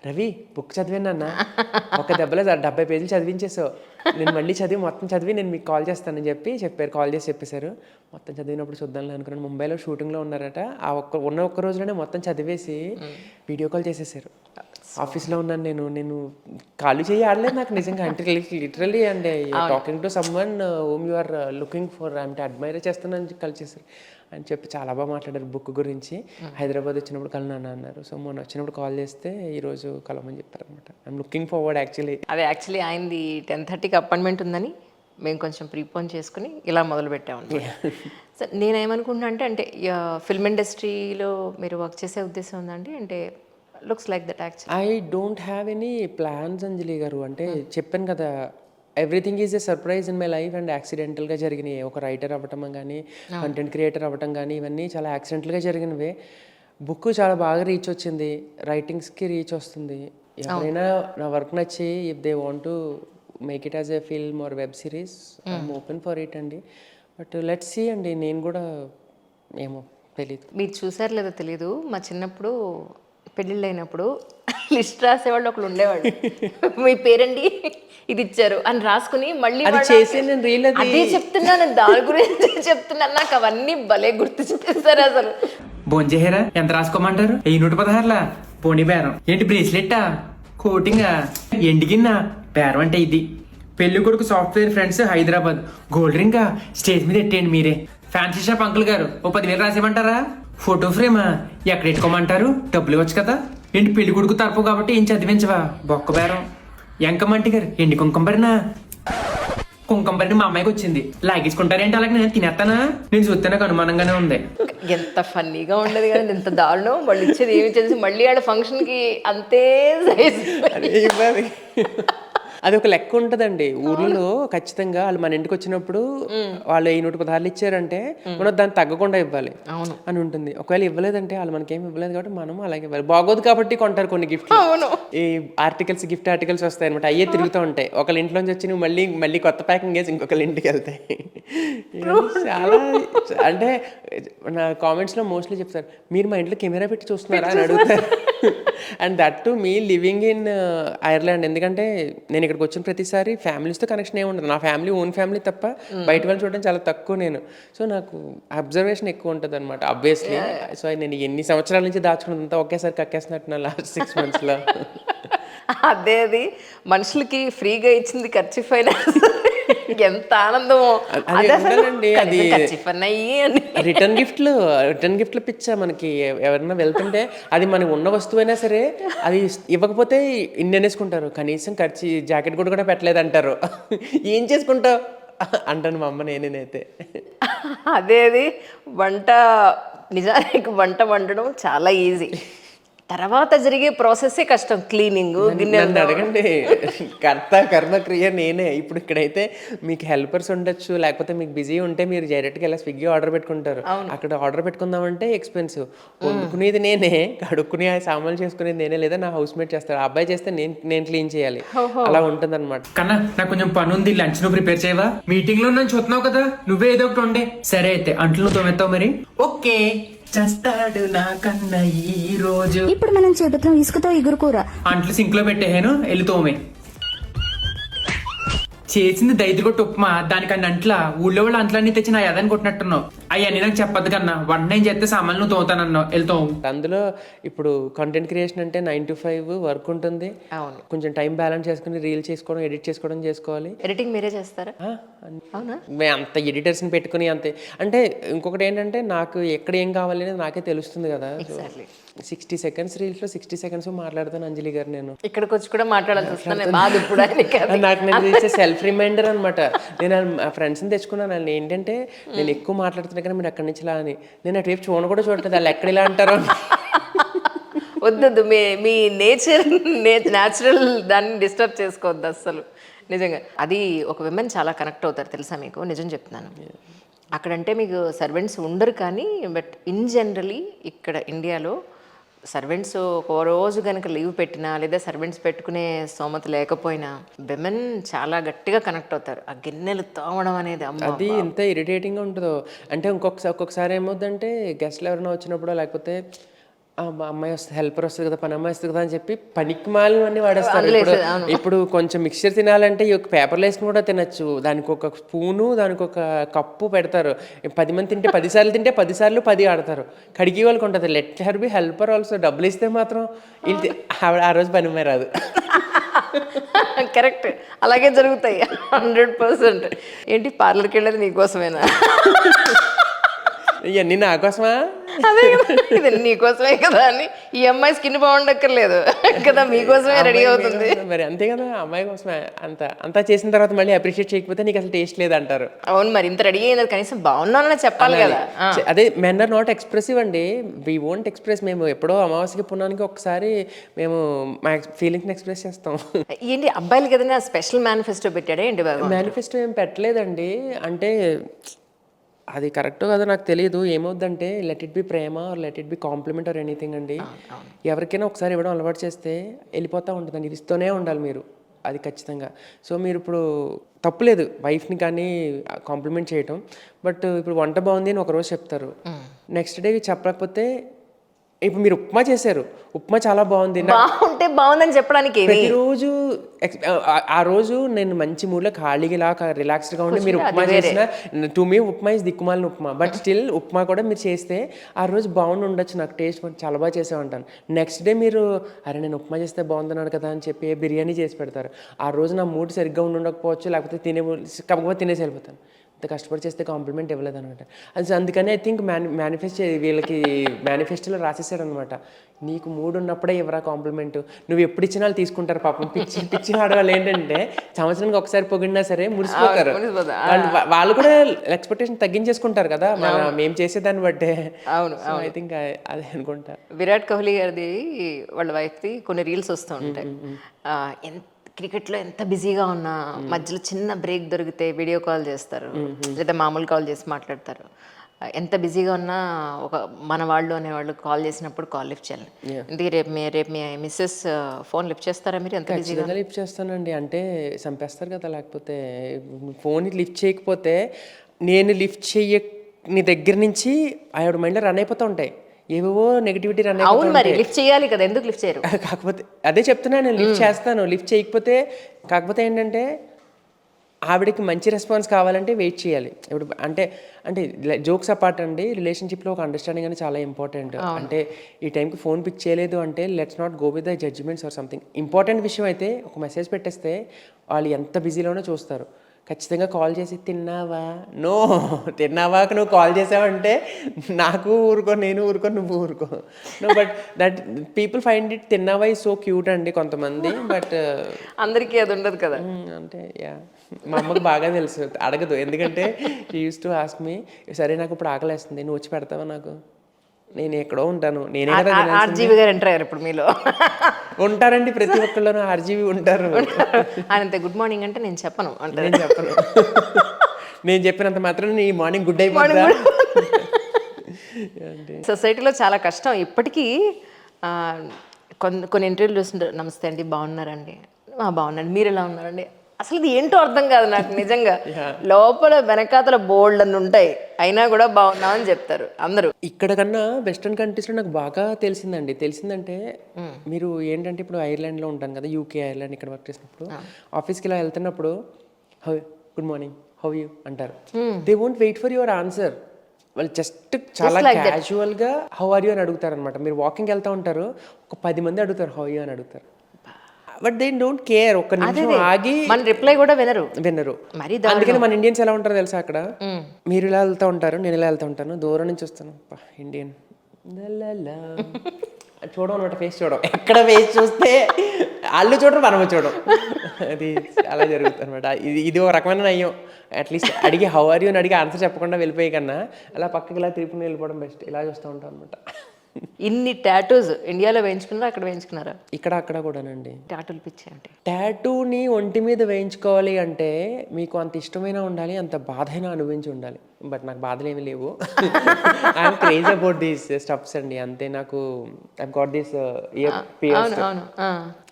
రవి బుక్ చదివానన్న, ఒక దెబ్బలో 70 pages చదివించేసావు, నేను మళ్ళీ మొత్తం చదివి నేను మీకు కాల్ చేస్తానని చెప్పారు. కాల్ చేసి చెప్పేశారు. మొత్తం చదివినప్పుడు చూద్దాంలే అనుకున్నాను. ముంబైలో షూటింగ్లో ఉన్నారట. ఆ ఒక్క రోజులోనే మొత్తం చదివేసి వీడియో కాల్ చేసేసారు. ఆఫీస్లో ఉన్నాను నేను ఖాళీ చేయి ఆడలేదు నాకు నిజంగా. అంటే literally and talking to someone whom you are looking for, అంటే అడ్మైర్ చేస్తున్నాను కలిసేసారు అని చెప్పి చాలా బాగా మాట్లాడారు బుక్ గురించి. హైదరాబాద్ వచ్చినప్పుడు కలనాన్న అన్నారు. సో మొన్న వచ్చినప్పుడు కాల్ చేస్తే ఈరోజు కలమని చెప్పారనమాట. I'm looking forward actually. అదే యాక్చువల్లీ ఆయనది 10:30కి అపాయింట్మెంట్ ఉందని మేము కొంచెం ప్రీపోన్ చేసుకుని ఇలా మొదలు పెట్టాము. సో నేనేమనుకుంటున్నా అంటే ఫిల్మ్ ఇండస్ట్రీలో మీరు వర్క్ చేసే ఉద్దేశం ఉందండి? అంటే looks like that actually. I don't have any plans Anjali గారు. అంటే చెప్పాను కదా, everything is a surprise in my life and యాక్సిడెంటల్గా జరిగినాయి. ఒక రైటర్ అవ్వటం కానీ, కంటెంట్ క్రియేటర్ అవ్వటం కానీ, ఇవన్నీ చాలా యాక్సిడెంటల్గా జరిగినవే. బుక్ చాలా బాగా రీచ్ వచ్చింది, రైటింగ్స్కి రీచ్ వస్తుంది. ఎవరైనా నా వర్క్ నచ్చి if they want to make it as a film or web series, I'm open for it అండి. బట్ లెట్స్ సీ అండి. నేను కూడా ఏమో తెలీదు, మీరు చూసారు లేదో తెలీదు, మా చిన్నప్పుడు పెళ్ళిళ్ళు అయినప్పుడు లిస్ట్ రాసేవాళ్ళు ఒకళ్ళు ఉండేవాళ్ళు. మీ పేరండి ఇది ఇచ్చారు అని రాసుకుని మళ్ళీ అదే చెప్తున్నాను, దాని గురించి చెప్తున్నాను. నాకు అవన్నీ భలే గుర్తు చేస్తారు అసలు. భోంచేసారా? ఎంత రాసుకోమంటారు? 116లా పోనీ బేరం ఏంటి? బ్రేస్లెట్టా, కోటింగా, ఎండిగిన్నా? బేరం అంటే ఇది. పెళ్లి కొడుకు సాఫ్ట్వేర్ ఫ్రెండ్స్ హైదరాబాద్, గోల్డ్ రింగా స్టేజ్ మీద ఎట్టేయండి మీరే. ఫ్యాన్సీ షాప్ అంకుల్ గారు ఓ 10,000 రాసేయమంటారా? ఫోటో ఫ్రేమా ఎక్కడ ఎట్టుకోమంటారు? డబ్బులు ఇవ్వచ్చు కదా. ఏంటి పెళ్లి కొడుకు తరపు కాబట్టి ఏం చదివించవా? బొక్క బేరం. ఎంకమంటి గారు ఎండి కుంకంబరినా? కుంకంబరిని మా అమ్మాయికి వచ్చింది, లాగేసుకుంటారేంటి? అలాగే నేను తినేస్తానా? నేను చూస్తే నాకు అనుమానంగానే ఉంది. ఎంత ఫన్నీగా ఉండదు కానీ ఎంత దారుణం. వాళ్ళు ఇచ్చేది ఏమి చేసి మళ్ళీ ఆడ ఫంక్షన్కి అంతే సైజ్. అది ఒక లెక్క ఉంటుందండి ఊర్లలో. ఖచ్చితంగా వాళ్ళు మన ఇంటికి వచ్చినప్పుడు వాళ్ళు 116 ఇచ్చారంటే మనం దాన్ని తగ్గకుండా ఇవ్వాలి అని ఉంటుంది. ఒకవేళ ఇవ్వలేదంటే వాళ్ళు మనకేం ఇవ్వలేదు కాబట్టి మనం అలాగే ఇవ్వాలి. బాగోదు కాబట్టి కొంటారు కొన్ని గిఫ్ట్, ఈ ఆర్టికల్స్, గిఫ్ట్ ఆర్టికల్స్ వస్తాయి అనమాట. అయ్యే తిరుగుతూ ఉంటాయి. ఒకళ్ళ ఇంట్లోంచి వచ్చి నువ్వు మళ్ళీ కొత్త ప్యాకింగ్ వేసి ఇంకొకళ్ళ ఇంటికి వెళ్తాయి. చాలా అంటే నా కామెంట్స్లో మోస్ట్లీ చెప్తారు, మీరు మా ఇంట్లో కెమెరా పెట్టి చూస్తున్నారా అని అడుగుతారు. And that to me living in Ireland. ఎందుకంటే నేను ఇక్కడికి వచ్చిన ప్రతిసారి ఫ్యామిలీస్తో కనెక్షన్ ఏమి ఉండదు. నా ఫ్యామిలీ ఓన్ ఫ్యామిలీ తప్ప బయట వాళ్ళు చూడడం చాలా తక్కువ నేను. సో నాకు అబ్జర్వేషన్ ఎక్కువ ఉంటుంది అనమాట ఆబ్వియస్లీ. సో నేను ఎన్ని సంవత్సరాల నుంచి దాచుకున్నదంతా ఒకేసారి కక్కేస్తున్నట్టు నా లాస్ట్ 6 monthsలో. అదే అది మనుషులకి ఫ్రీగా ఇచ్చింది ఖర్చు అయినా ఎంత ఆనందమో అది ఉండాలండి, అది ఖర్చిఫన్నయ్యి అని. రిటర్న్ గిఫ్ట్లు పిచ్చా మనకి. ఎవరైనా వెళ్తుంటే అది మనకు ఉన్న వస్తువైనా సరే అది ఇవ్వకపోతే ఇన్ని అనేసుకుంటారు, కనీసం ఖర్చు జాకెట్ కూడా పెట్టలేదు అంటారు. ఏం చేసుకుంటావు అంటాను మా అమ్మ నేనైతే. అదేది నిజానికి వంట వండడం చాలా ఈజీ, తర్వాత జరిగే ప్రాసెస్సే కష్టం. క్లీనింగ్, నన్ను అడగండి, కర్మ క్రియ నేనే. ఇప్పుడు ఇక్కడైతే మీకు హెల్పర్స్ ఉండొచ్చు, లేకపోతే మీకు బిజీ ఉంటే మీరు డైరెక్ట్గా ఇలా స్విగ్గీ ఆర్డర్ పెట్టుకుంటారు. అక్కడ ఆర్డర్ పెట్టుకుందామంటే ఎక్స్పెన్సివ్. వండుకునేది నేనే, కడుక్కుని సామాన్లు చేసుకునేది నేనే, లేదా నా హౌస్ మేట్ చేస్తారు. ఆ అబ్బాయి చేస్తే నేను క్లీన్ చేయాలి. అలా ఉంటుంది అనమాట. కన్నా నాకు కొంచెం పని ఉంది, లంచ్ నువ్వు ప్రిపేర్ చేయవా? మీటింగ్ లో నన్ను చూస్తున్నావు కదా, నువ్వే ఏదో ఒకటి ఉండే. సరే అయితే అంట్లు నువ్వు తోమెత్తావు మరి. ఓకే, చేస్తాడు నా కన్న ఈ రోజు. ఇప్పుడు మనం చెబుతాం ఇసుకతో ఇగురు కూర. అంట్లు సింక్ లో పెట్టేహాను, వెళ్ళి తోమే. చేసింది దైదుగొట్టు ఉప్మా, దానికన్నా అంట్ల ఊళ్ళో వాళ్ళు అంట్లన్నీ తెచ్చి నా యదాన్ని కొట్టినట్టున్నావు. అవన్నీ నాకు చెప్పద్దు కన్నా, వంట నేను చేస్తే సామాన్లు నువ్వు తోతానన్నావు, వెళ్తావు. అందులో ఇప్పుడు కంటెంట్ క్రియేషన్ అంటే 9 to 5 వర్క్ ఉంటుంది. కొంచెం టైం బ్యాలెన్స్ చేసుకుని రీల్ చేసుకోవడం, ఎడిట్ చేసుకోవాలి. ఎడిటింగ్ మీరే చేస్తారా? అవునా? మేము అంత ఎడిటర్స్ని పెట్టుకుని అంతే. అంటే ఇంకొకటి ఏంటంటే నాకు ఎక్కడ ఏం కావాలి అనేది నాకే తెలుస్తుంది కదా. 60 seconds రీల్స్లో 60 seconds మాట్లాడతాను అంజలి గారు. నేను ఇక్కడికి వచ్చి కూడా మాట్లాడాల్సి వస్తుంది బాధ ఇప్పుడు. నాకు నేను చేసే సెల్ఫ్ రిమైండర్ అనమాట. నేను ఫ్రెండ్స్ని తెచ్చుకున్నాను. వాళ్ళు ఏంటంటే నేను ఎక్కువ మాట్లాడుతున్నా కానీ మీరు అక్కడి నుంచి ఇలా అని, నేను అటువైపు చూడకూడదు చూడలేదు, వాళ్ళు ఎక్కడ ఇలా అంటారో. వద్దు, మీ న్యాచురల్ దాన్ని డిస్టర్బ్ చేసుకోవద్దు అస్సలు. నిజంగా అది ఒక విమెన్ చాలా కనెక్ట్ అవుతారు తెలుసా మీకు, నిజం చెప్తున్నాను. అక్కడంటే మీకు సర్వెంట్స్ ఉండరు కానీ, బట్ ఇన్ జనరలీ ఇక్కడ ఇండియాలో సర్వెంట్స్ ఒక రోజు కనుక లీవ్ పెట్టినా, లేదా సర్వెంట్స్ పెట్టుకునే స్తోమత లేకపోయినా విమెన్ చాలా గట్టిగా కనెక్ట్ అవుతారు. ఆ గిన్నెలు తోమడం అనేది అది ఎంత ఇరిటేటింగ్గా ఉంటుందో. అంటే ఒక్కొక్కసారి ఏమవుతుందంటే గెస్ట్లు ఎవరైనా వచ్చినప్పుడు, లేకపోతే అమ్మాయి వస్తుంది, హెల్పర్ వస్తుంది కదా, పని అమ్మాయి వస్తుంది కదా అని చెప్పి పనికి మాలినవన్నీ వాడేస్తారు. ఇప్పుడు కొంచెం మిక్చర్ తినాలంటే ఈ పేపర్లు వేసుకుని కూడా తినచ్చు. దానికి ఒక స్పూను, దానికి ఒక కప్పు పెడతారు. 10 మంది తింటే 10 సార్లు తింటే 10 సార్లు 10 ఆడతారు. కడిగి వాళ్ళకి ఉంటుంది. Let her be helper also. డబ్బులు ఇస్తే మాత్రం ఆ రోజు పని అమ్మాయి రాదు. కరెక్ట్, అలాగే జరుగుతాయి 100%. ఏంటి పార్లర్కి వెళ్ళేది నీకోసమేనా? ఇవన్నీ నా కోసమా? అదే కదా, ఇది నీకోసమే కదా అని. ఈ అమ్మాయి స్కిన్ బాగుండక్కర్లేదు కదా, మీకోసమే రెడీ అవుతుంది. మరి అంతే కదా, అమ్మాయి కోసమే. అంతా చేసిన తర్వాత మళ్ళీ అప్రిషియేట్ చేయకపోతే నీకు అసలు టేస్ట్ లేదు అంటారు. అవును, మరి ఇంత రెడీ అయినది కనీసం బాగున్నానని చెప్పాలి కదా. అదే మెన్ ఆర్ నాట్ ఎక్స్ప్రెసివ్ అండి. We won't express. మేము ఎప్పుడో అమావాస్యకి పున్నానికి ఒకసారి మేము మా ఫీలింగ్స్ని ఎక్స్ప్రెస్ చేస్తాం. ఏంటి అబ్బాయిలకి ఏదైనా స్పెషల్ మేనిఫెస్టో పెట్టాడే ఏంటి? మేనిఫెస్టో ఏం పెట్టలేదండి. అంటే అది కరెక్టో కదా నాకు తెలియదు. ఏమవుద్దంటే లెట్ ఇట్ బి ప్రేమ or let it be compliment or anything అండి. ఎవరికైనా ఒకసారి ఇవ్వడం అలవాటు చేస్తే వెళ్ళిపోతూ ఉంటుందండి. ఇది ఇస్తూనే ఉండాలి మీరు, అది ఖచ్చితంగా. సో మీరు ఇప్పుడు తప్పులేదు వైఫ్ని కానీ కాంప్లిమెంట్ చేయటం. బట్ ఇప్పుడు వంట బాగుంది అని ఒకరోజు చెప్తారు, నెక్స్ట్ డే చెప్పకపోతే, ఇప్పుడు మీరు ఉప్మా చేశారు, ఉప్మా చాలా బాగుంది, బాగుంటే బాగుందని చెప్పడానికి ప్రతిరోజు ఆ రోజు నేను మంచి మూడ్లో ఖాళీగా ఇలా రిలాక్స్డ్గా ఉండి మీరు ఉప్మా చేసిన, టు మీ ఉప్మా ఇస్ దిక్కుమాలిన ఉప్మా, బట్ స్టిల్ ఉప్మా కూడా మీరు చేస్తే ఆ రోజు బాగుండి ఉండొచ్చు, నాకు టేస్ట్ చాలా బాగా చేసామంటాను. నెక్స్ట్ డే మీరు అరే నేను ఉప్మా చేస్తే బాగుందన్నాడు కదా అని చెప్పి బిర్యానీ చేసి పెడతారు. ఆ రోజు నా మూడ్ సరిగ్గా ఉండకపోవచ్చు, లేకపోతే కాకపోతే తినేసి వెళ్ళిపోతాను. ఇంత కష్టపడి చేస్తే కాంప్లిమెంట్ ఇవ్వలేదు అనమాట. అది అందుకని ఐ థింక్ వీళ్ళకి మేనిఫెస్టోలో రాసేసాడు అనమాట, నీకు మూడు ఉన్నప్పుడే ఇవ్వరా కాంప్లిమెంట్, నువ్వు ఎప్పుడు ఇచ్చినా వాళ్ళు తీసుకుంటారు. పాపం పిచ్చి ఆడవాళ్ళు ఏంటంటే సంవత్సరానికి ఒకసారి పొగిడినా సరే మురిసిపోతారు. వాళ్ళు కూడా ఎక్స్పెక్టేషన్ తగ్గించేసుకుంటారు కదా మేము చేసేదాన్ని బట్టే. అవును, ఐ థింక్ అదే అనుకుంటా. విరాట్ కోహ్లీ గారిది వాళ్ళ వైఫ్ది కొన్ని రీల్స్ వస్తూ ఉంటాయి. క్రికెట్లో ఎంత బిజీగా ఉన్నా మధ్యలో చిన్న బ్రేక్ దొరికితే వీడియో కాల్ చేస్తారు, లేదా మామూలు కాల్ చేసి మాట్లాడతారు. ఎంత బిజీగా ఉన్నా ఒక మన వాళ్ళు అనేవాళ్ళు కాల్ చేసినప్పుడు కాల్ లిఫ్ట్ చేయాలి. ఇందుకే రేపు మీ మిస్సెస్ ఫోన్ లిఫ్ట్ చేస్తారా మీరు? ఎంత బిజీగా లిఫ్ట్ చేస్తానండి. అంటే చంపేస్తారు కదా, లేకపోతే ఫోన్ లిఫ్ట్ చేయకపోతే నేను లిఫ్ట్ నీ దగ్గర నుంచి ఆవిడ మైండ్లో రన్ అయిపోతూ ఉంటాయి, ఏవేవో నెగిటివిటీ రన్. అవును, మరి లిఫ్ట్ చేయాలి కదా, ఎందుకు లిఫ్ట్ చేయరు? కాకపోతే అదే చెప్తున్నా, నేను లిఫ్ట్ చేస్తాను. లిఫ్ట్ చేయకపోతే కాకపోతే ఏంటంటే ఆవిడకి మంచి రెస్పాన్స్ కావాలంటే వెయిట్ చేయాలి. ఇప్పుడు అంటే జోక్స్ అపార్ట్ అండి, రిలేషన్షిప్లో ఒక అండర్స్టాండింగ్ అనేది చాలా ఇంపార్టెంట్. అంటే ఈ టైంకి ఫోన్ పిక్ చేయలేదు అంటే let's not go with the judgements or something. Important విషయం అయితే ఒక మెసేజ్ పెట్టేస్తే వాళ్ళు ఎంత బిజీలోనే చూస్తారు. ఖచ్చితంగా కాల్ చేసి తిన్నావా, నో తిన్నావాకి నువ్వు కాల్ చేసావంటే నాకు ఊరుకో, నేను ఊరుకో, నువ్వు ఊరుకో. No but that people find it తిన్నావా ఈ సో క్యూట్ అండి కొంతమంది. బట్ అందరికీ అది ఉండదు కదా. అంటే యా, మా అమ్మకు బాగా తెలుసు, అడగదు. ఎందుకంటే she use to ask me, సరే నాకు ఇప్పుడు ఆకలేస్తుంది, నువ్వు వచ్చి పెడతావా నాకు, నేను ఎక్కడో ఉంటాను, నేనే కదా తినాల్సింది. ఆర్జీవి గారు ఎంటర్ అయ్యారు ఇప్పుడు మీలో. ఉంటారండి, ప్రతి ఒక్కళ్ళను ఆర్జీవి ఉంటారు. ఆయన గుడ్ మార్నింగ్ అంటే నేను చెప్పను అంటే నేను చెప్పను. నేను చెప్పినంత మాత్రం నీ మార్నింగ్ గుడ్ అయిపోతుందా? సొసైటీలో చాలా కష్టం ఇప్పటికీ. కొన్ని ఇంటర్వ్యూలు చూస్తుంటారు, నమస్తే అండి బాగున్నారండి, బాగున్నాండి, మీరు ఎలా ఉన్నారండి, అసలు ఇది ఏంటో అర్థం కాదు నాకు నిజంగా. లోపల వెనకాతల బోల్డ్ అని ఉంటాయి, అయినా కూడా బాగున్నామని చెప్తారు అందరూ. ఇక్కడ కన్నా వెస్ట్రన్ కంట్రీస్లో నాకు బాగా తెలిసిందంటే మీరు ఏంటంటే ఇప్పుడు ఐర్లాండ్లో ఉంటాను కదా, యూకే ఐర్లాండ్, ఇక్కడ వర్క్ చేసినప్పుడు ఆఫీస్కి ఇలా వెళ్తున్నప్పుడు how good morning, how you అంటారు. They won't wait for your answer. వాళ్ళు జస్ట్ చాలా క్యాజువల్గా హౌ ఆర్ యూ అని అడుగుతారు అనమాట. మీరు వాకింగ్ వెళ్తూ ఉంటారు, ఒక 10 మంది అడుగుతారు హౌ యూ అని అడుగుతారు. But they don't care. ఒక్క నిమిషం ఆగి మన రిప్లై కూడా వినరు. అందుకని మన ఇండియన్స్ ఎలా ఉంటారో తెలుసా, అక్కడ మీరు ఇలా వెళ్తూ ఉంటారు, నేను ఇలా వెళ్తూ ఉంటాను, దూరం నుంచి వస్తాను, ఇండియన్ చూడడం అనమాట, ఫేస్ చూడడం. ఎక్కడ ఫేస్ చూస్తే వాళ్ళు చూడరు, మనము చూడడం. అది అలా జరుగుతుంది అనమాట. ఇది ఒక రకమైన నయ్యం. అట్లీస్ట్ అడిగి హౌ ఆర్ యూ అని అడిగి ఆన్సర్ చెప్పకుండా వెళ్ళిపోయే కన్నా అలా పక్కకి ఇలా తిరుపుని వెళ్ళిపోవడం బెస్ట్. ఇలా చూస్తూ ఉంటాం అనమాట. ఇన్ని టాటూస్ ఇండియాలో వేయించుకున్నారా, అక్కడ వేయించుకున్నారా? ఇక్కడ అక్కడ కూడానండి. టాటూలు పిచ్చి అంటే టాటూని ఒంటి మీద వేయించుకోవాలి అంటే మీకు అంత ఇష్టమైన ఉండాలి, అంత బాధైనా అనుభవించి ఉండాలి. బట్ నాకు బాధలు ఏమి లేవు. I'm crazy about these stuffs అండి, అంతే. నాకు I've got this ear pierce,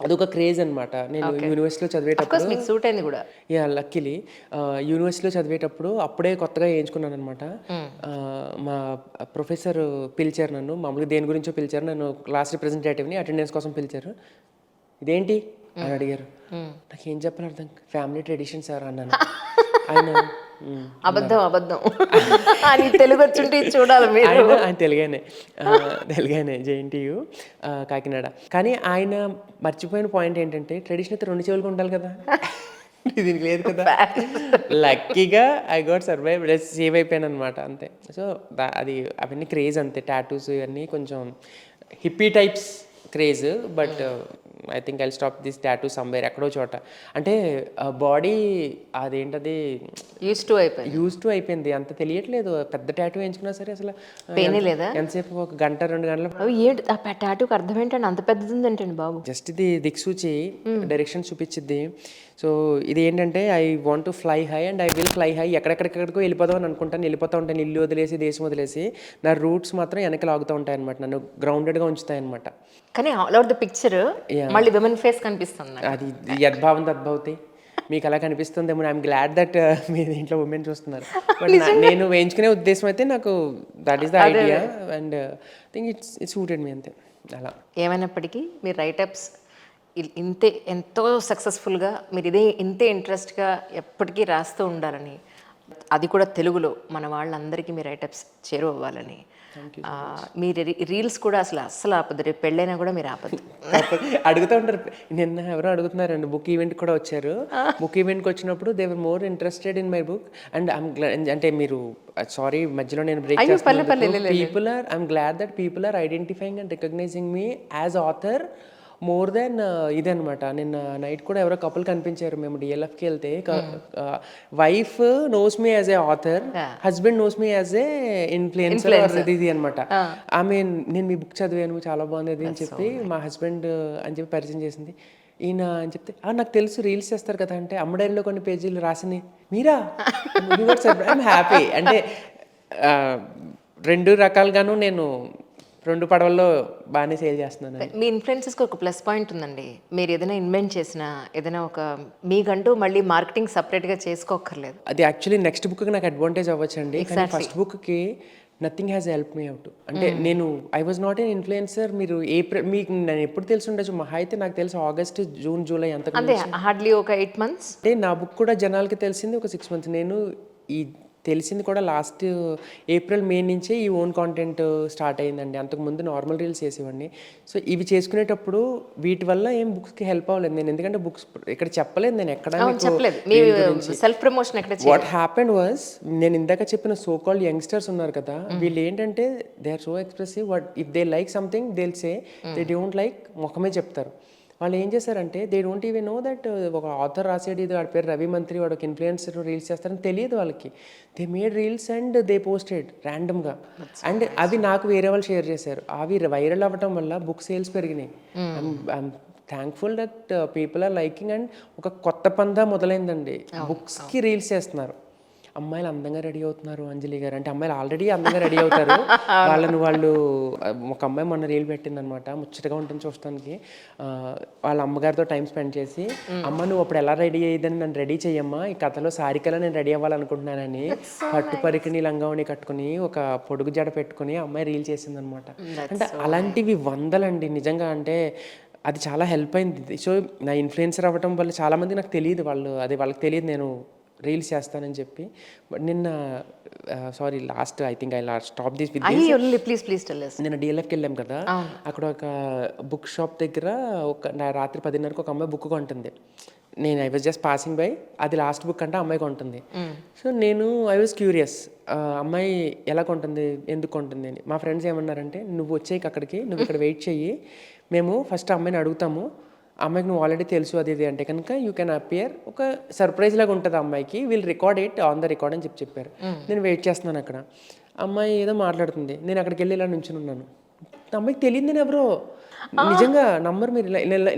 అదొక క్రేజ్ అనమాట. నేను యూనివర్సిటీలో చదివేటప్పుడు మీకు సూట్ అయింది కూడా. యా, లక్కీలీ యూనివర్సిటీలో చదివేటప్పుడు అప్పుడే కొత్తగా వేయించుకున్నాను అనమాట. మా ప్రొఫెసర్ పిలిచారు నన్ను, మామూలుగా దేని గురించో పిలిచారు, నన్ను క్లాస్ రిప్రజెంటేటివ్ని అటెండెన్స్ కోసం పిలిచారు. ఇదేంటి అని అడిగారు. నాకేం చెప్పాలి అర్థం, ఫ్యామిలీ ట్రెడిషన్ సార్ అన్నాను. ఆయన అబద్ధం అని తెలుగు వచ్చుంటే చూడాలి మీరు. ఆయన తెలుగానే జేఎన్టీయూ కాకినాడ. కానీ ఆయన మర్చిపోయిన పాయింట్ ఏంటంటే ట్రెడిషన్ అయితే 2 చెవులుగా ఉండాలి కదా, దీనికి లేదు కదా. లక్కీగా ఐ గోట్ సర్వైవ్, సేవ్ అయిపోయాను అనమాట, అంతే. సో అది అవన్నీ క్రేజ్ అంతే. టాటూస్ ఇవన్నీ కొంచెం hippie types craze. But I think I stop this tattoo somewhere, ఎక్కడో చోట. అంటే బాడీ అదేంటది యూజ్ టు అయిపోయింది, అంత తెలియట్లేదు. పెద్ద టాటూ వేయించుకున్నా సరే అసలు లేదా ఎంతసేపు, 1 గంట 2 గంటలు. ఏంటి ఆ టాటూకి అర్థం ఏంటండి, అంత పెద్దది ఉందంటండి బాబు. జస్ట్ ఇది దిక్సూచి డైరెక్షన్ చూపించిద్ది. సో ఇది ఏంటంటే I want to fly high and I will fly high. ఎక్కడెక్కడికో వెళ్ళిపోదాం అని అనుకుంటాను, వెళ్ళిపోతూ ఉంటాను, ఇల్లు వదిలేసి దేశం వదిలేసి. నా రూట్స్ మాత్రం వెనక లాగుతూ ఉంటాయి అనమాట, నన్ను గ్రౌండెడ్గా ఉంచుతాయి అనమాట. కానీ ఆల్ ఓవర్ ద పిక్చర్ మళ్ళీ విమెన్ ఫేస్ కనిపిస్తుంది. అది యద్భావం తద్భవతి. మీకు అలా కనిపిస్తుందేమో. ఐఎమ్ గ్లాడ్ దట్ మీ దీంట్లో ఉమెన్ చూస్తున్నారు. బట్ నేను వేయించుకునే ఉద్దేశం అయితే నాకు that is the idea and think it's suited me, అంతే. అలా ఏమైనప్పటికీ మీ రైటప్స్ ఎంతో సక్సెస్ఫుల్గా మీరు ఇంతే ఇంట్రెస్ట్గా ఎప్పటికీ రాస్తూ ఉండాలని, అది కూడా తెలుగులో మన వాళ్ళందరికీ మీ రైటప్స్ చేరువవ్వాలని. మీరు రీల్స్ కూడా అసలు ఆపద్దు, రేపు పెళ్ళైనా కూడా మీరు ఆపద్దు. అడుగుతూ ఉంటారు. నిన్న ఎవరో అడుగుతున్నారండి, బుక్ ఈవెంట్ కూడా వచ్చారు. బుక్ ఈవెంట్కి వచ్చినప్పుడు they were more interested in my book and అంటే మీరు సారీ మధ్యలో నేను బ్రేక్ చేస్తాను. I'm glad that people are identifying and recognising me as author more then ఇదనమాట. నిన్న నైట్ కూడా ఎవరో కపుల్ కనిపించారు, మేము డిఎల్ఎఫ్కి వెళ్తే. Wife knows me as a author, husband knows me as a influencer ఇది అనమాట. ఆమె నేను మీ బుక్ చదివాను, చాలా బాగుంది అని చెప్పి మా హస్బెండ్ అని చెప్పి పరిచయం చేసింది. ఈయన అని చెప్తే నాకు తెలుసు రీల్స్ చేస్తారు కదా అంటే, అమ్మడైలో కొన్ని పేజీలు రాసింది మీరా, ఐఎమ్ హ్యాపీ. అంటే 2 రకాలుగాను నేను 2 పడవల్లో బాగానే సేల్ చేస్తున్నాను. మీ ఇన్ఫ్లుయెన్సెస్కి ఒక ప్లస్ పాయింట్ ఉందండి. మీరు ఏదైనా ఇన్వెంట్ చేసినా, ఏదైనా ఒక మీకంటూ మళ్ళీ మార్కెటింగ్ సపరేట్గా చేసుకోక్కర్లేదు. అది యాక్చువల్లీ నెక్స్ట్ బుక్కి నాకు అడ్వాంటేజ్ అవ్వచ్చండి. కానీ ఫస్ట్ బుక్కి nothing has help me out. అంటే నేను I was not an influencer. మీరు మీకు నేను ఎప్పుడు తెలిసి ఉండొచ్చు, మహా అయితే నాకు తెలిసి ఆగస్ట్, జూన్, జూలై అంత హార్డ్లీ ఒక 8 months. అంటే నా బుక్ కూడా జనాలకి తెలిసింది ఒక 6 months. నేను ఈ తెలిసింది కూడా లాస్ట్ ఏప్రిల్ మే నుంచే ఈ ఓన్ కాంటెంట్ స్టార్ట్ అయిందండి. అంతకుముందు నార్మల్ రీల్స్ చేసేవాడిని. సో ఇవి చేసుకునేటప్పుడు వీటి వల్ల ఏం బుక్స్కి హెల్ప్ అవ్వలేదు నేను, ఎందుకంటే బుక్స్ ఇక్కడ చెప్పలేదు నేను ఎక్కడ చెప్పలేదు మీ సెల్ఫ్ ప్రమోషన్ ఎక్కడ వాట్ హ్యాపెండ్ వాజ్, నేను ఇందాక చెప్పిన సో కాల్డ్ యంగ్స్టర్స్ ఉన్నారు కదా, వీళ్ళు ఏంటంటే they are so expressive. What if they like something they will say, they don't like ముఖమే చెప్తారు. వాళ్ళు ఏం చేశారంటే they don't even know that ఒక ఆథర్ రాసేది ఇది, వాడి పేరు రవి మంత్రి, వాడు ఒక ఇన్ఫ్లుయెన్సర్ రీల్స్ చేస్తారని తెలియదు వాళ్ళకి. They made reels and they posted ర్యాండమ్గా, అండ్ అవి నాకు వేరే వాళ్ళు షేర్ చేశారు. అవి వైరల్ అవ్వటం వల్ల బుక్ సేల్స్ పెరిగినాయి. I'm thankful that people are liking. And ఒక కొత్త పందా మొదలైందండి, బుక్స్కి రీల్స్ చేస్తున్నారు. అమ్మాయిలు అందంగా రెడీ అవుతున్నారు అంజలి గారు అంటే, అమ్మాయిలు ఆల్రెడీ అందంగా రెడీ అవుతారు. వాళ్ళు ఒక అమ్మాయి మొన్న రీల్ పెట్టింది అనమాట, ముచ్చటగా ఉంటుంది చూడటానికి. వాళ్ళ అమ్మగారితో టైం స్పెండ్ చేసి, అమ్మ నువ్వు అప్పుడు ఎలా రెడీ అయ్యేదని నన్ను రెడీ చెయ్యమ్మా, ఈ కథలో సారికలా నేను రెడీ అవ్వాలనుకుంటున్నానని పట్టు పరికిణి లంగావని కట్టుకుని ఒక పొడుగు జడ పెట్టుకుని అమ్మాయి రీల్ చేసింది అనమాట. అంటే అలాంటివి వందలండి నిజంగా. అంటే అది చాలా హెల్ప్ అయింది. సో నా ఇన్ఫ్లుయెన్సర్ అవ్వటం వల్ల చాలామంది నాకు తెలియదు, వాళ్ళకి తెలియదు నేను రీల్స్ చేస్తానని చెప్పి. బట్ నిన్న sorry last I think I stop this with please tell us. నిన్న డిఎల్ఎఫ్కి వెళ్ళాం కదా, అక్కడ ఒక బుక్ షాప్ దగ్గర రాత్రి 10:30కి ఒక అమ్మాయి బుక్ కొంటుంది. నేను I was just passing by, అది లాస్ట్ బుక్ అంటే అమ్మాయి కొంటుంది. సో నేను ఐ వాజ్ క్యూరియస్, అమ్మాయి ఎలా కొంటుంది, ఎందుకు కొంటుంది అని. మా ఫ్రెండ్స్ ఏమన్నారంటే, నువ్వు వచ్చేకి అక్కడికి, నువ్వు ఇక్కడ వెయిట్ చెయ్యి, మేము ఫస్ట్ అమ్మాయిని అడుగుతాము, అమ్మాయికి నువ్వు ఆల్రెడీ తెలుసు అది ఇది అంటే కనుక యూ కెన్ అపియర్, ఒక సర్ప్రైజ్ లాగా ఉంటుంది అమ్మాయికి, we'll record it on the record అని చెప్పారు. నేను వెయిట్ చేస్తున్నాను అక్కడ, అమ్మాయి ఏదో మాట్లాడుతుంది, నేను అక్కడికి వెళ్ళి ఇలా నుంచుని ఉన్నాను. అమ్మాయికి తెలియదు నేను ఎవరో, నిజంగా నంబర్ మీరు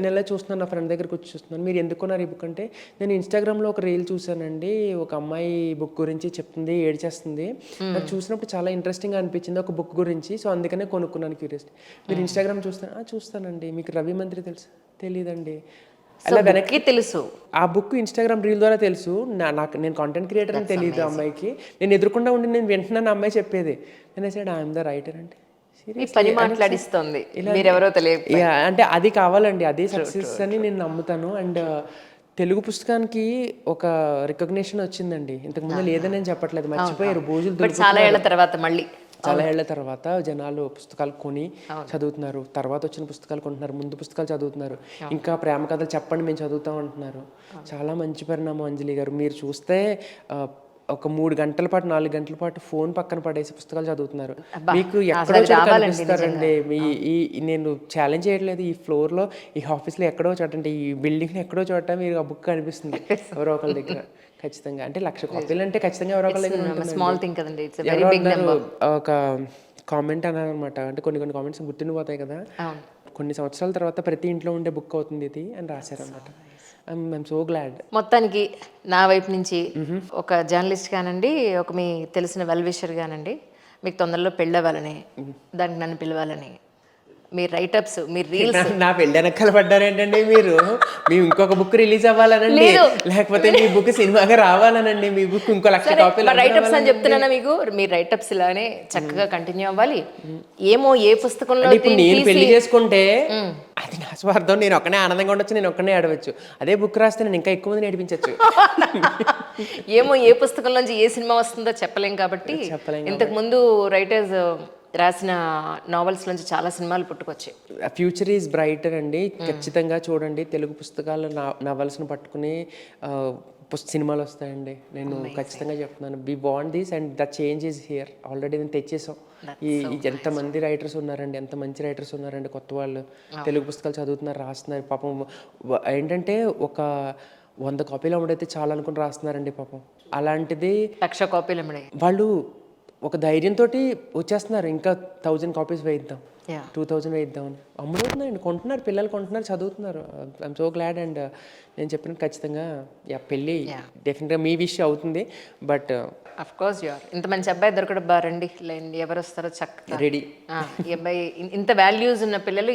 నెల చూస్తున్నాను, నా ఫ్రెండ్ దగ్గరకు వచ్చి చూస్తున్నాను, మీరు ఎందుకు కొన్నారు ఈ బుక్ అంటే, నేను ఇన్స్టాగ్రామ్లో ఒక రీల్ చూసానండి, ఒక అమ్మాయి బుక్ గురించి చెప్తుంది, ఏడ్చేస్తుంది, నాకు చూసినప్పుడు చాలా ఇంట్రెస్టింగ్గా అనిపించింది ఒక బుక్ గురించి, సో అందుకనే కొనుక్కున్నాను క్యూరియాసిటీ. మీరు ఇన్స్టాగ్రామ్ చూస్తానండి, మీకు రవి మంత్రి తెలుసు? తెలియదండి. అలా వెనక్కి తెలుసు, ఆ బుక్ ఇన్స్టాగ్రామ్ రీల్ ద్వారా తెలుసు. నేను కాంటెంట్ క్రియేటర్ అని తెలియదు అమ్మాయికి. నేను ఎదుర్కొండా ఉండి నేను వింటున్నాను అమ్మాయి చెప్పేది, నేను సైడ్ ఐఎమ్ ద రైటర్ అంటే పని మాట్లాడిస్తుంది, మీరెవరో తెలియదు. అంటే అది కావాలండి, అదే సక్సెస్ అని నేను నమ్ముతాను. అండ్ తెలుగు పుస్తకానికి ఒక రికగ్నిషన్ వచ్చిందండి, ఇంతకుముందు లేదని నేను చెప్పట్లేదు, మర్చిపోయారు బోజులు చాలా ఏళ్ల తర్వాత, మళ్ళీ చాలా ఏళ్ల తర్వాత జనాలు పుస్తకాలు కొని చదువుతున్నారు, తర్వాత వచ్చిన పుస్తకాలు కొంటున్నారు, ముందు పుస్తకాలు చదువుతున్నారు, ఇంకా ప్రేమ కథలు చెప్పండి మేము చదువుతాం అంటున్నారు. చాలా మంచి పరిణామం అంజలి గారు. మీరు చూస్తే ఒక 3 గంటల పాటు 4 గంటల పాటు ఫోన్ పక్కన పడేసి పుస్తకాలు చదువుతున్నారు. మీకు ఎక్కడో చోట కనిపిస్తారండి. నేను ఛాలెంజ్ చేయట్లేదు, ఈ ఫ్లోర్లో ఈ ఆఫీస్లో ఎక్కడో చోట అంటే ఈ బిల్డింగ్లో ఎక్కడో చోట మీరు ఆ బుక్ కనిపిస్తుంది ఎవరో ఒకరి దగ్గర ఖచ్చితంగా. అంటే 1,00,000 కాపీలు అంటే ఖచ్చితంగా ఎవరో ఒకరి దగ్గర. ఒక కామెంట్ అన్నారనమాట, అంటే కొన్ని కామెంట్స్ గుర్తుండిపోతాయి కదా, కొన్ని సంవత్సరాల తర్వాత ప్రతి ఇంట్లో ఉండే బుక్ అవుతుంది ఇది అని రాశారనమాట. I'm so glad. మొత్తానికి నా వైపు నుంచి ఒక జర్నలిస్ట్ గానండి, ఒక మీ తెలిసిన వెల్ విషర్ గానండి, మీకు తొందరలో పెళ్ళవ్వాలని, దానికి నన్ను పిలవాలని, మీ రైటప్స్, మీ రీల్స్. నా పెళ్ళి వెనకాల పడ్డారేంటండి మీరు? మేము ఇంకొక బుక్ రిలీజ్ అవ్వాలనండి, లేకపోతే మీ బుక్ సినిమాగా రావాలనండి, మీ బుక్ ఇంకో 1,00,000 కాపీలు రైటప్స్ అని చెప్తున్నానా మీకు? మీ రైటప్స్ ఇలానే చక్కగా కంటిన్యూ అవ్వాలి. ఏమో ఏ పుస్తకంలో ఇప్పుడు నేను పెళ్లి చేసుకుంటే అది నా స్వార్థం, నేను ఒక్కనే ఆనందంగా ఉండొచ్చు, నేను ఒక్కనే ఆడవచ్చు. అదే బుక్ రాస్తే నేను ఇంకా ఎక్కువ మంది నడిపించవచ్చు. ఏమో ఏ పుస్తకంలోంచి ఏ సినిమా వస్తుందో చెప్పలేం కాబట్టి, ఇంతకు ముందు రైటర్స్ రాసిన నావెల్స్ నుంచి చాలా సినిమాలు పుట్టుకొచ్చాయి. ఫ్యూచర్ ఈజ్ బ్రైటర్ అండి, ఖచ్చితంగా చూడండి. తెలుగు పుస్తకాలు నావెల్స్ను పట్టుకుని సినిమాలు వస్తాయండి, నేను ఖచ్చితంగా చెప్తున్నాను. We want this and the change is here. Already నేను తెచ్చేసాం. ఎంతమంది రైటర్స్ ఉన్నారండి, ఎంత మంచి రైటర్స్ ఉన్నారండి, కొత్త వాళ్ళు తెలుగు పుస్తకాలు చదువుతున్నారు, రాస్తున్నారు. పాపం ఏంటంటే ఒక 100 కాపీలు అమ్ముడైతే చాలా అనుకుని రాస్తున్నారండి పాపం. అలాంటిది 1,00,000 కాపీలు అమ్ముడే వాళ్ళు ఒక ధైర్యంతో వచ్చేస్తున్నారు, ఇంకా 1000 కాపీస్ వేయిద్దాం, 2000 వేయిద్దాం అని అమ్ముడుతున్నాయండి, కొంటున్నారు, పిల్లలు కొంటున్నారు, చదువుతున్నారు. I'm so glad. అండ్ నేను చెప్పినట్టు ఖచ్చితంగా పెళ్ళి డెఫినెట్గా మీ విష్ అవుతుంది. బట్ అఫ్ కోర్స్ యూఆర్ ఇంత మంచి అబ్బాయి దొరకడం బారండి, ఎవరు వస్తారో చక్కగా రెడీ. ఈ అబ్బాయి ఇంత వాల్యూస్ ఉన్న పిల్లలు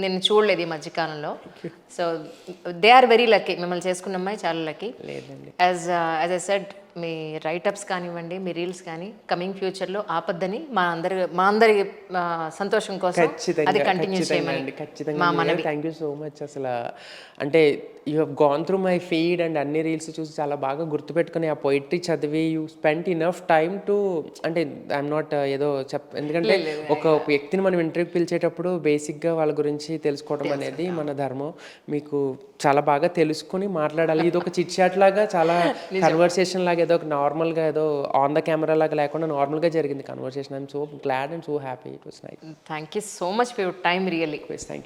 నేను చూడలేదు ఈ మధ్యకాలంలో. So they are very lucky, మిమ్మల్ని చేసుకున్న అమ్మాయి చాలా లక్కీ. యాజ్ ఐ సెడ్, మీ రైటప్స్ కానివ్వండి, మీ రీల్స్ కానీ కమింగ్ ఫ్యూచర్లో ఆపద్దని మా అందరి సంతోషం కోసం అది కంటిన్యూ చేయమని. ఖచ్చితంగా. Thank you so much. అసలు అంటే you have gone through my feed and అన్ని రీల్స్ చూసి చాలా బాగా గుర్తుపెట్టుకుని ఆ పోయిటరీ చదివి you spend enough time to, అంటే ఐఎమ్ నాట్ ఏదో ఎందుకంటే ఒక వ్యక్తిని మనం ఇంటర్వ్యూకి పిలిచేటప్పుడు బేసిక్గా వాళ్ళ గురించి తెలుసుకోవడం అనేది మన ధర్మం. మీకు చాలా బాగా తెలుసుకుని మాట్లాడాలి. ఇది ఒక చిట్ చాట్ లాగా, చాలా కన్వర్సేషన్ లాగా, ఏదో ఒక నార్మల్గా ఏదో ఆన్ ద కెమెరా లాగా లేకుండా నార్మల్గా జరిగింది conversation. I'm so glad and so happy. It was nice. Thank you so much for your time really. Thank you.